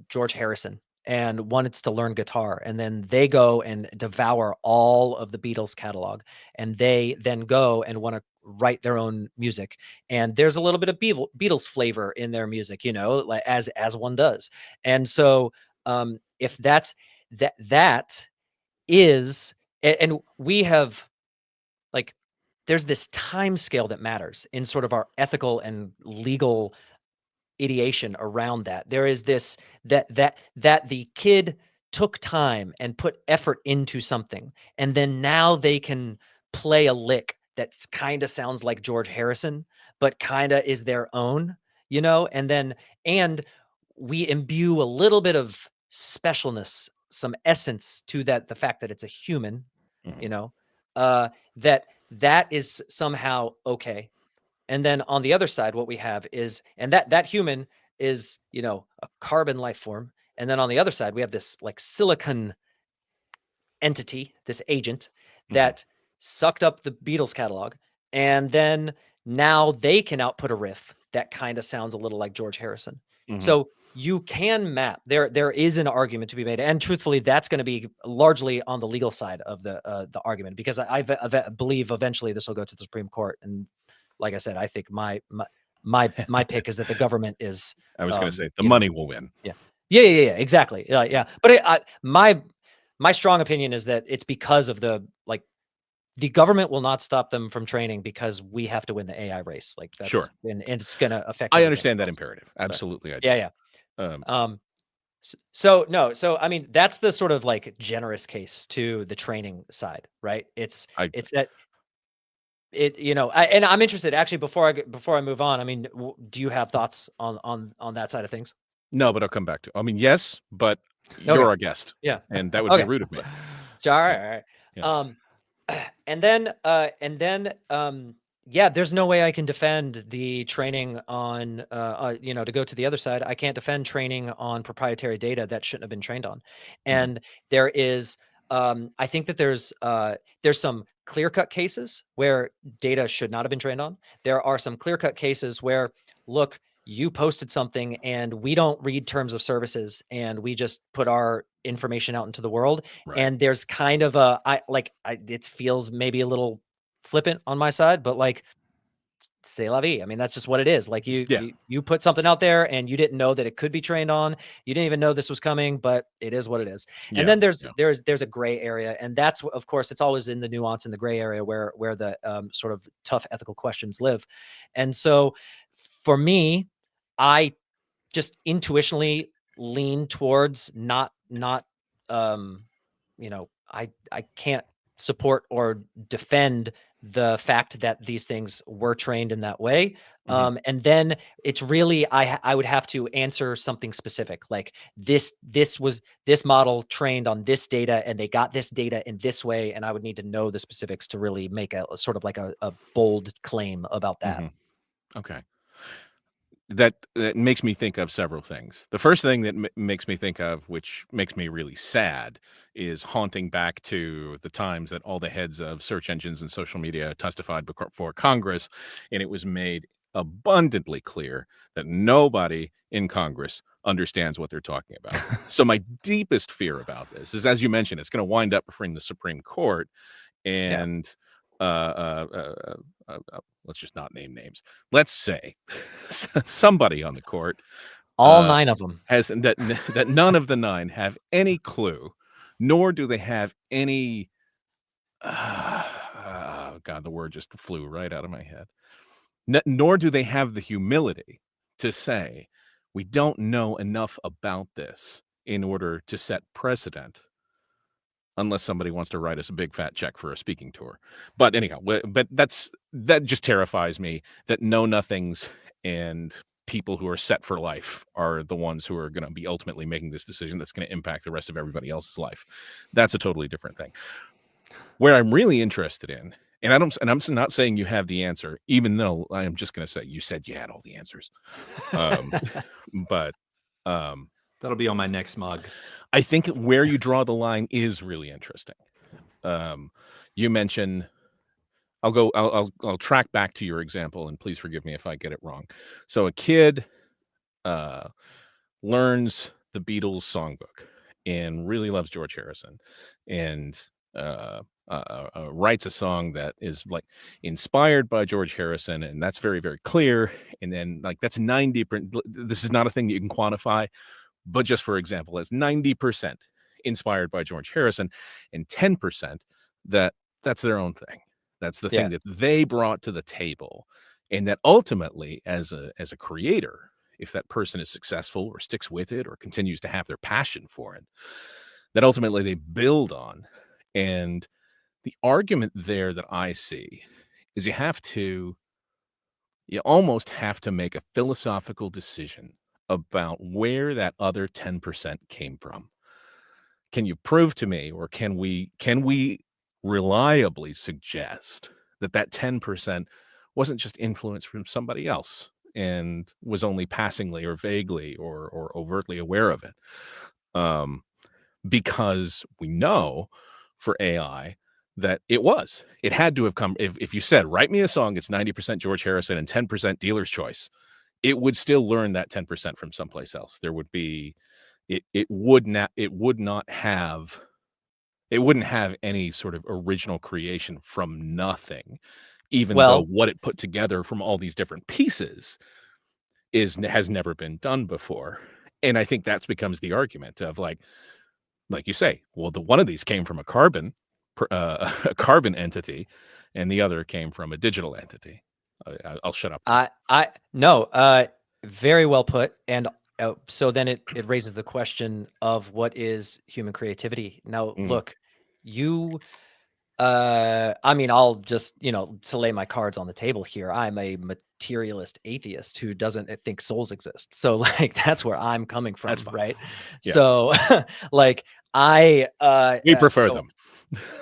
George Harrison, and wants to learn guitar, and then they go and devour all of the Beatles catalog, and they then go and want to write their own music, and there's a little bit of Beatles flavor in their music, like as one does. And so if that is, and we have, like, there's this time scale that matters in sort of our ethical and legal ideation around that. There is this, that the kid took time and put effort into something, and then now they can play a lick that kind of sounds like George Harrison, but kind of is their own, and we imbue a little bit of specialness, some essence to that, the fact that it's a human, that is somehow okay. And then on the other side, what we have is, and that human is, a carbon life form. And then on the other side, we have this like silicon entity, this agent that sucked up the Beatles catalog. And then now they can output a riff that kind of sounds a little like George Harrison. So you can map. There is an argument to be made, and truthfully, that's going to be largely on the legal side of the argument, because I believe eventually this will go to the Supreme Court. And like I said, I think my pick is that the government is. I was going to say the money will win. Yeah, Yeah, exactly. Yeah. But my strong opinion is that it's because of the government will not stop them from training because we have to win the AI race. Like that's Sure. and it's gonna affect I everything understand that else. imperative. So, Absolutely, I do. yeah. So no, so I mean that's the sort of like generous case to the training side, right? It's that and I'm interested actually before I move on. I mean, do you have thoughts on that side of things? No, but I'll come back to. I mean, yes, but Okay. you're our guest, Yeah. and that would be Okay. rude of me. So, all right. Yeah. And then yeah, there's no way I can defend the training on to go to the other side. I can't defend training on proprietary data that shouldn't have been trained on. And there is I think that there's some clear-cut cases where data should not have been trained on. There are some clear-cut cases where, look, you posted something and we don't read terms of services and we just put our information out into the world. Right. And there's kind of it feels maybe a little flippant on my side, but like, c'est la vie. I mean, that's just what it is. Like you put something out there and you didn't know that it could be trained on. You didn't even know this was coming, but it is what it is. And then there's a gray area, and that's of course it's always in the nuance in the gray area where the sort of tough ethical questions live. And so for me, I just intuitionally lean towards not I can't support or defend the fact that these things were trained in that way. And then it's really I would have to answer something specific, like this model trained on this data and they got this data in this way, and I would need to know the specifics to really make a sort of like a bold claim about that. Okay. That makes me think of several things. The first thing that makes me think of, which makes me really sad, is haunting back to the times that all the heads of search engines and social media testified before Congress, and it was made abundantly clear that nobody in Congress understands what they're talking about. So my deepest fear about this is, as you mentioned, it's going to wind up before the Supreme Court, and let's just not name names. Let's say somebody on the court, all 9 of them, has that none of the 9 have any clue, nor do they have any. Oh God, the word just flew right out of my head. Nor do they have the humility to say, we don't know enough about this in order to set precedent. Unless somebody wants to write us a big fat check for a speaking tour. But anyhow, but that just terrifies me, that know-nothings and people who are set for life are the ones who are going to be ultimately making this decision that's going to impact the rest of everybody else's life. That's a totally different thing. Where I'm really interested in, and I'm not saying you have the answer, even though I am just going to say you said you had all the answers. But that'll be on my next mug. I think where you draw the line is really interesting. You mentioned, I'll track back to your example, and please forgive me if I get it wrong. So a kid learns the Beatles songbook and really loves George Harrison, and writes a song that is like inspired by George Harrison, and that's very, very clear. And then like that's 90%. This is not a thing that you can quantify. But just for example, it's 90% inspired by George Harrison and 10% that's their own thing. That's the thing that they brought to the table. And that ultimately, as a creator, if that person is successful or sticks with it or continues to have their passion for it, that ultimately they build on. And the argument there that I see is you almost have to make a philosophical decision about where that other 10% came from. Can you prove to me, or can we reliably suggest that 10% wasn't just influence from somebody else and was only passingly or vaguely or overtly aware of it? Because we know for AI that it had to have come. If you said, write me a song, it's 90% George Harrison and 10% Dealer's Choice, it would still learn that 10% from someplace else. There would be, it wouldn't have any sort of original creation from nothing, even though what it put together from all these different pieces has never been done before. And I think that becomes the argument of like you say, well, the one of these came from a carbon entity, and the other came from a digital entity. I'll shut up there. No, very well put. And so then it raises the question of what is human creativity. Now, look, I mean, I'll just, to lay my cards on the table here, I'm a materialist atheist who doesn't think souls exist. So like, that's where I'm coming from, right? Yeah. So like, we prefer them.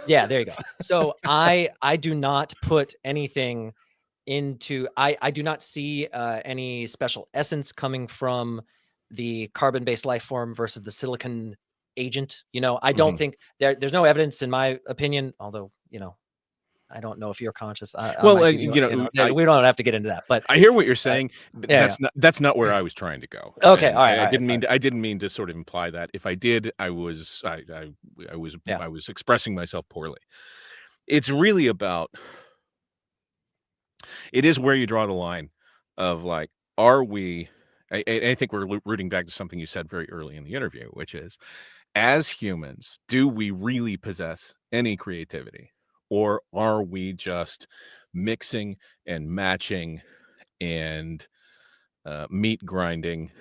Yeah, there you go. So I do not put anything into, I do not see any special essence coming from the carbon-based life form versus the silicon agent. I don't think there's no evidence, in my opinion, although, I don't know if you're conscious. Well, we don't have to get into that, but I hear what you're saying. That's not where I was trying to go. Okay. And all right. I didn't mean to sort of imply that. If I did, I was expressing myself poorly. It's really about, it is where you draw the line of like, are we, I think we're rooting back to something you said very early in the interview, which is, as humans, do we really possess any creativity? Or are we just mixing and matching and meat grinding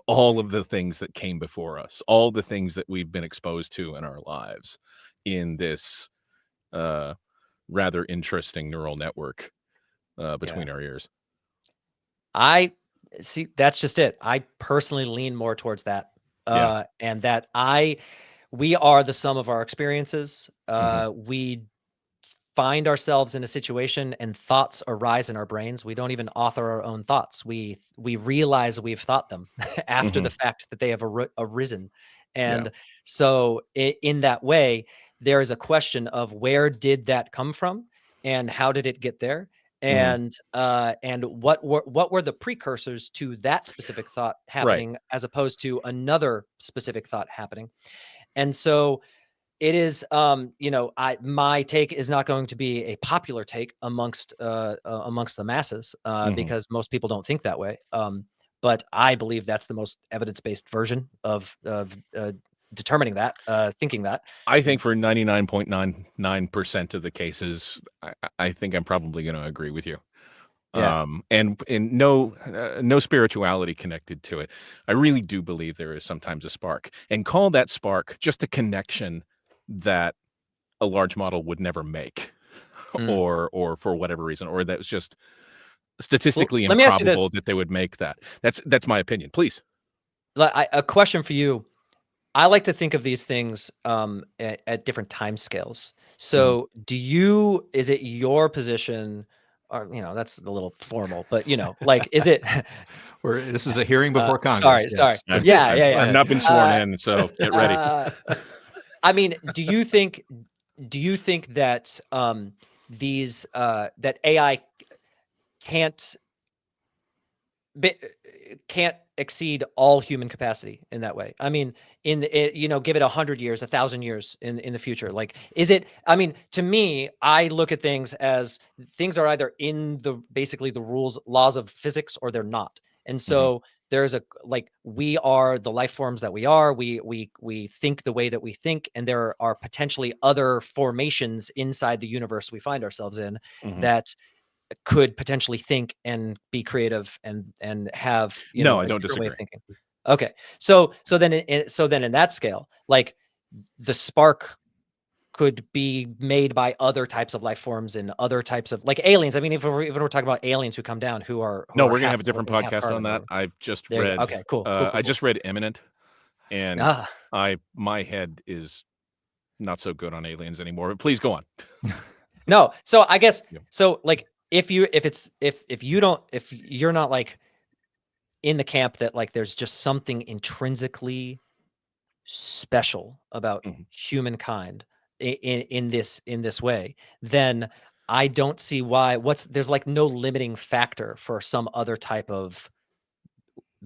all of the things that came before us, all the things that we've been exposed to in our lives in this rather interesting neural network between our ears? I see. That's just it. I personally lean more towards that. And that we are the sum of our experiences. We find ourselves in a situation and thoughts arise in our brains. We don't even author our own thoughts. We realize we've thought them after the fact that they have arisen. And so in that way, there is a question of where did that come from and how did it get there? And what were the precursors to that specific thought happening as opposed to another specific thought happening? And so it is, my take is not going to be a popular take amongst the masses because most people don't think that way. But I believe that's the most evidence-based version of determining that, thinking that. I think for 99.99% of the cases, I think I'm probably going to agree with you. And no spirituality connected to it. I really do believe there is sometimes a spark, and call that spark just a connection that a large model would never make, or for whatever reason, or that was just statistically improbable that they would make that. That's my opinion. Please. A question for you. I like to think of these things at different time scales. So is it your position, or, that's a little formal, but, like, is it? This is a hearing before Congress. Sorry. I've not been sworn in, so get ready. I mean, do you think that that AI can't exceed all human capacity in that way? I mean, give it 100 years, 1,000 years in the future. Like, is it? I mean, to me, I look at things as things are either in basically the laws of physics, or they're not. And so there's we are the life forms that we are. We think the way that we think, and there are potentially other formations inside the universe we find ourselves in that could potentially think and be creative and have I don't disagree. Way of thinking. Okay, so then in that scale, like, the spark could be made by other types of life forms and other types of, like, aliens. I mean, if we're talking about aliens who come down, who are we're gonna have a different podcast on that. I've just read. Okay, cool. I just read Imminent, and my head is not so good on aliens anymore. But please go on. No, so I guess so. Like, if you're not like in the camp that, like, there's just something intrinsically special about humankind in this way, then I don't see why there's like no limiting factor for some other type of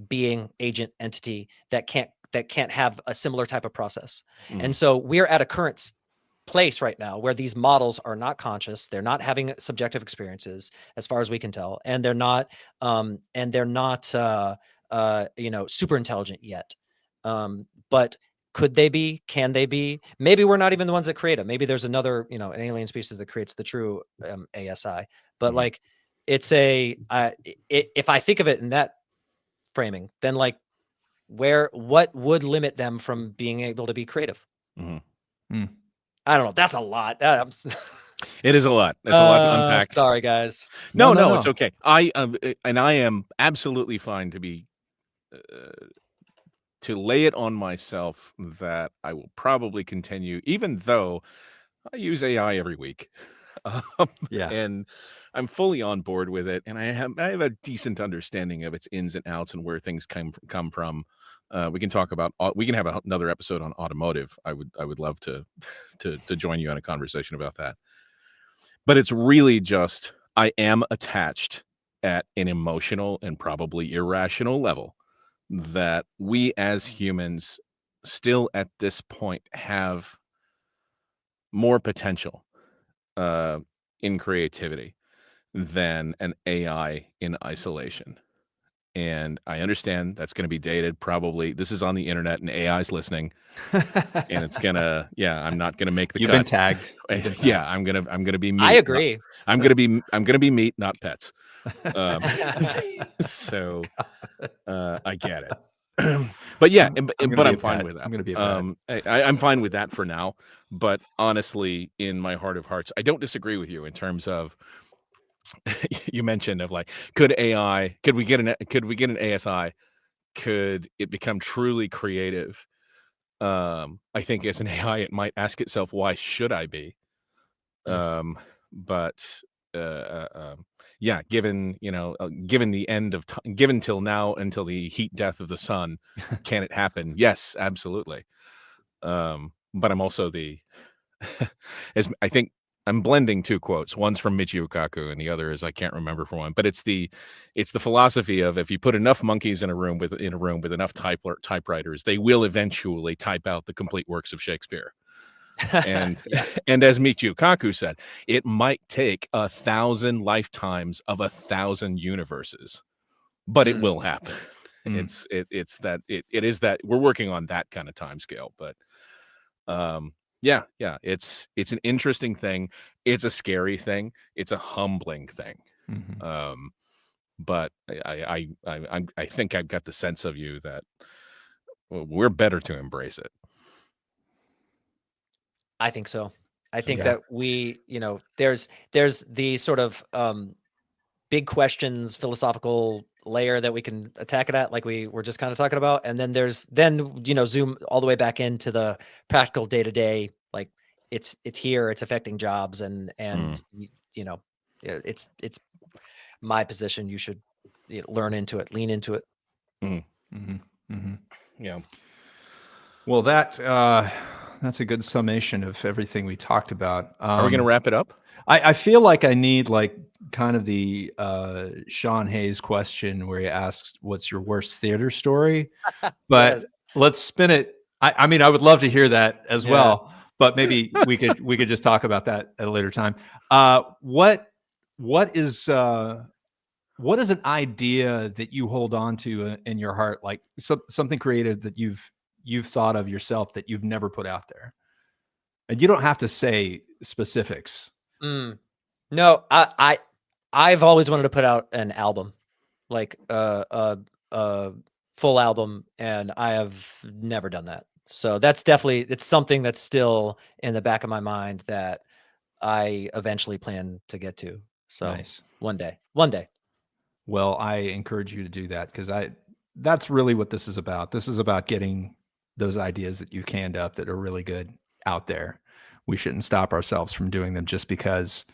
being, agent, entity that can't have a similar type of process. And so we're at a current place right now where these models are not conscious, they're not having subjective experiences as far as we can tell, and they're not super intelligent yet. But could they be? Can they be? Maybe we're not even the ones that create them. Maybe there's another, you know, an alien species that creates the true ASI. But like, it's if I think of it in that framing, then like, what would limit them from being able to be creative? I don't know. That's a lot. It is a lot. It's a lot to unpack. Sorry, guys. No, it's okay. I am absolutely fine to be to lay it on myself that I will probably continue, even though I use AI every week. And I'm fully on board with it, and I have a decent understanding of its ins and outs and where things come from. We can talk about. We can have another episode on automotive. I would love to join you on a conversation about that. But it's really just I am attached at an emotional and probably irrational level that we as humans still at this point have more potential in creativity than an AI in isolation. And I understand that's going to be dated. Probably this is on the internet and AI's listening, and it's gonna. Yeah, I'm not gonna make the You've cut. Been tagged. Yeah, I'm gonna be meat. I agree. I'm gonna be meat, not pets. So I get it. But yeah, but I'm fine with that. I'm gonna be a pet. I'm fine with that for now. But honestly, in my heart of hearts, I don't disagree with you in terms of. You mentioned of like, could we get an ASI? Could it become truly creative? I think as an AI, it might ask itself, why should I be? But yeah, given the end of time, given till now until the heat death of the sun, can it happen? Yes, absolutely. But I'm also as I think I'm blending two quotes. One's from Michio Kaku, and the other is I can't remember for one. But it's the philosophy of if you put enough monkeys in a room with enough typewriters, they will eventually type out the complete works of Shakespeare. And and as Michio Kaku said, it might take 1,000 lifetimes of 1,000 universes, but it will happen. It is that we're working on that kind of time scale, but yeah, it's an interesting thing. It's a scary thing. It's a humbling thing. But I think I've got the sense of you that we're better to embrace it. I think so. I think that we, there's the sort of big questions, philosophical layer that we can attack it at, like we were just kind of talking about, and then there's zoom all the way back into the practical day-to-day, like it's here, it's affecting jobs, and it's my position. You should learn into it, lean into it. Yeah. Well, that's a good summation of everything we talked about. Are we going to wrap it up? I feel like I need like kind of the Sean Hayes question where he asks, "What's your worst theater story?" But let's spin it. I mean, I would love to hear that as well. But maybe we could just talk about that at a later time. What is an idea that you hold on to in your heart, like something creative that you've thought of yourself that you've never put out there? And you don't have to say specifics. No, I've always wanted to put out an album, like a full album, and I have never done that. So that's definitely, it's something that's still in the back of my mind that I eventually plan to get to. So nice. One day. Well, I encourage you to do that, because that's really what this is about. This is about getting those ideas that you canned up that are really good out there. We shouldn't stop ourselves from doing them just because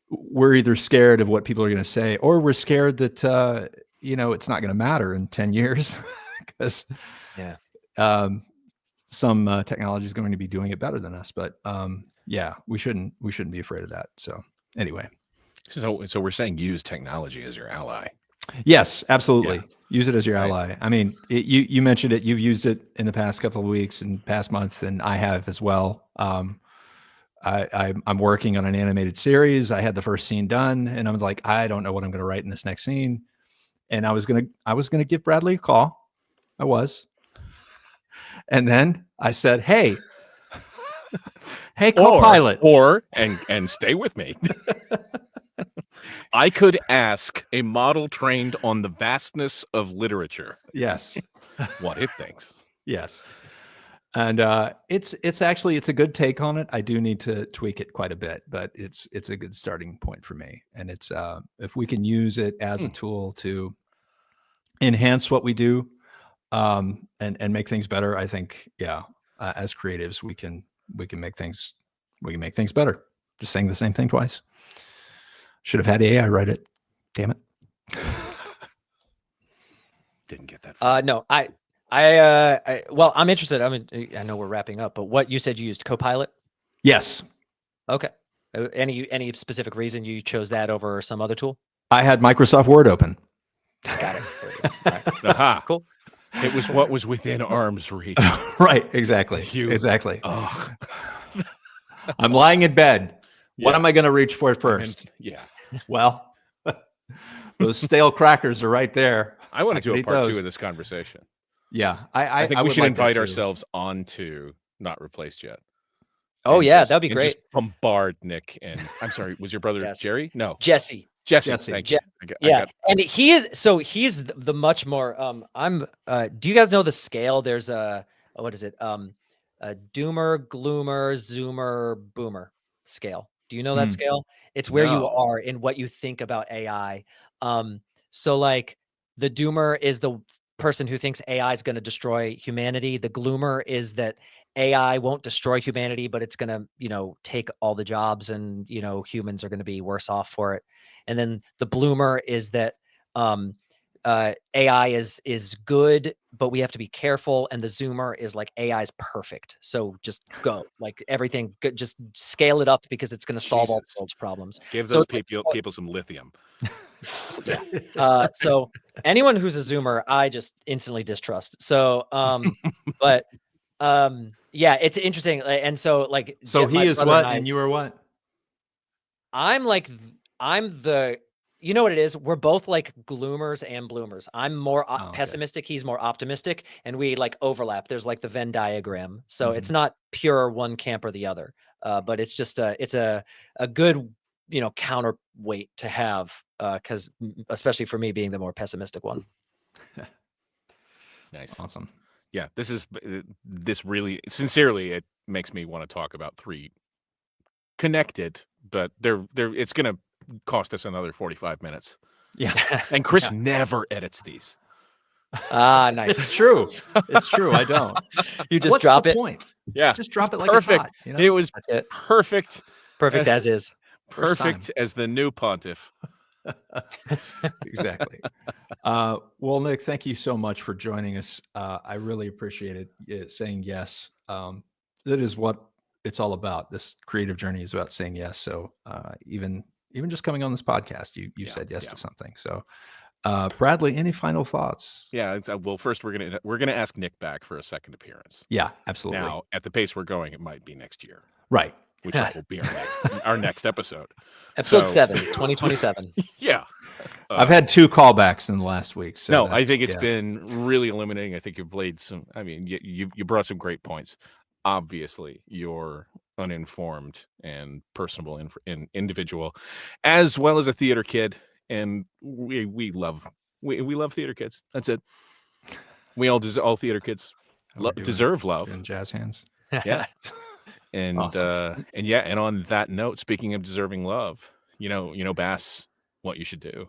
we're either scared of what people are going to say, or we're scared that it's not going to matter in 10 years because some technology is going to be doing it better than us. But we shouldn't be afraid of that. So anyway, so we're saying use technology as your ally. Yes, absolutely. Yeah. Use it as your ally. I mean, you mentioned it. You've used it in the past couple of weeks and past months, and I have as well. I'm working on an animated series. I had the first scene done, and I was like, I don't know what I'm going to write in this next scene. And I was gonna give Bradley a call. I was. And then I said, hey, Copilot. And stay with me. I could ask a model trained on the vastness of literature. Yes. What it thinks. Yes. And it's a good take on it. I do need to tweak it quite a bit, but it's a good starting point for me. And it's if we can use it as a tool to enhance what we do and make things better, I think, as creatives, we can make things better. Just saying the same thing twice. Should have had AI write it. Damn it. Didn't get that far. No, well, I'm interested. I mean, I know we're wrapping up, but what you said you used Copilot? Yes. Okay. Any specific reason you chose that over some other tool? I had Microsoft Word open. Got it. There it is. All right. Aha. Cool. It was what was within arm's reach. Right. Exactly. Exactly. Oh. I'm lying in bed. Yeah. What am I going to reach for first? Well, those stale crackers are right there. I want to do a part 2 of this conversation. Yeah. I think we should invite ourselves onto Not Replaced Yet. Oh, yeah. That'd be great. Just bombard Nick. And I'm sorry, was your brother Jerry? No. Jesse. Thank you. And he's the much more, do you guys know the scale? There's a doomer, gloomer, zoomer, boomer scale. Do you know that scale? It's where you are in what you think about AI. So like the doomer is the person who thinks AI is going to destroy humanity. The gloomer is that AI won't destroy humanity, but it's going to, take all the jobs and, humans are going to be worse off for it. And then the bloomer is that AI is good, but we have to be careful. And the zoomer is like AI is perfect. So just go, like everything, just scale it up because it's going to solve all the world's problems. Give those people some lithium. Yeah. So anyone who's a zoomer, I just instantly distrust. So, but it's interesting. And so like, he is what, and you are what? I'm the, you know what it is? We're both like gloomers and bloomers. I'm more pessimistic. He's more optimistic, and we like overlap. There's like the Venn diagram. So it's not pure one camp or the other, but it's just it's a good, counterweight to have, because especially for me being the more pessimistic one. Nice. Awesome. Yeah, this really, sincerely, it makes me want to talk about 3 connected, but it's going to cost us another 45 minutes. Yeah. And Chris never edits these. Nice. It's true. It's true. I don't. You just drop it. Point? Yeah. Just drop it like perfect. It's hot, It was perfect. Perfect as is. Perfect as the new pontiff. Exactly. Well, Nick, thank you so much for joining us. I really appreciate it. Saying yes. That is what it's all about. This creative journey is about saying yes. So even just coming on this podcast, you said yes to something. So Bradley, any final thoughts? Yeah. Well, first we're gonna ask Nick back for a second appearance. Yeah, absolutely. Now, at the pace we're going, it might be next year. Right. Which will be our next episode. Episode 7, 2027. Yeah. I've had 2 callbacks in the last week. So no, I think it's been really illuminating. I think you've laid some, you brought some great points. Obviously, you're uninformed and personable individual, as well as a theater kid. And we love theater kids. That's it. We all theater kids deserve love. Doing jazz hands. Yeah. And awesome. And on that note, speaking of deserving love, Bass, what you should do.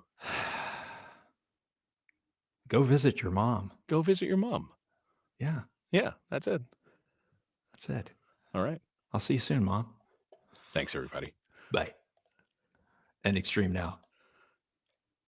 Go visit your mom. Go visit your mom. Yeah. Yeah, that's it. That's it. All right. I'll see you soon, Mom. Thanks, everybody. Bye. And Extreme now.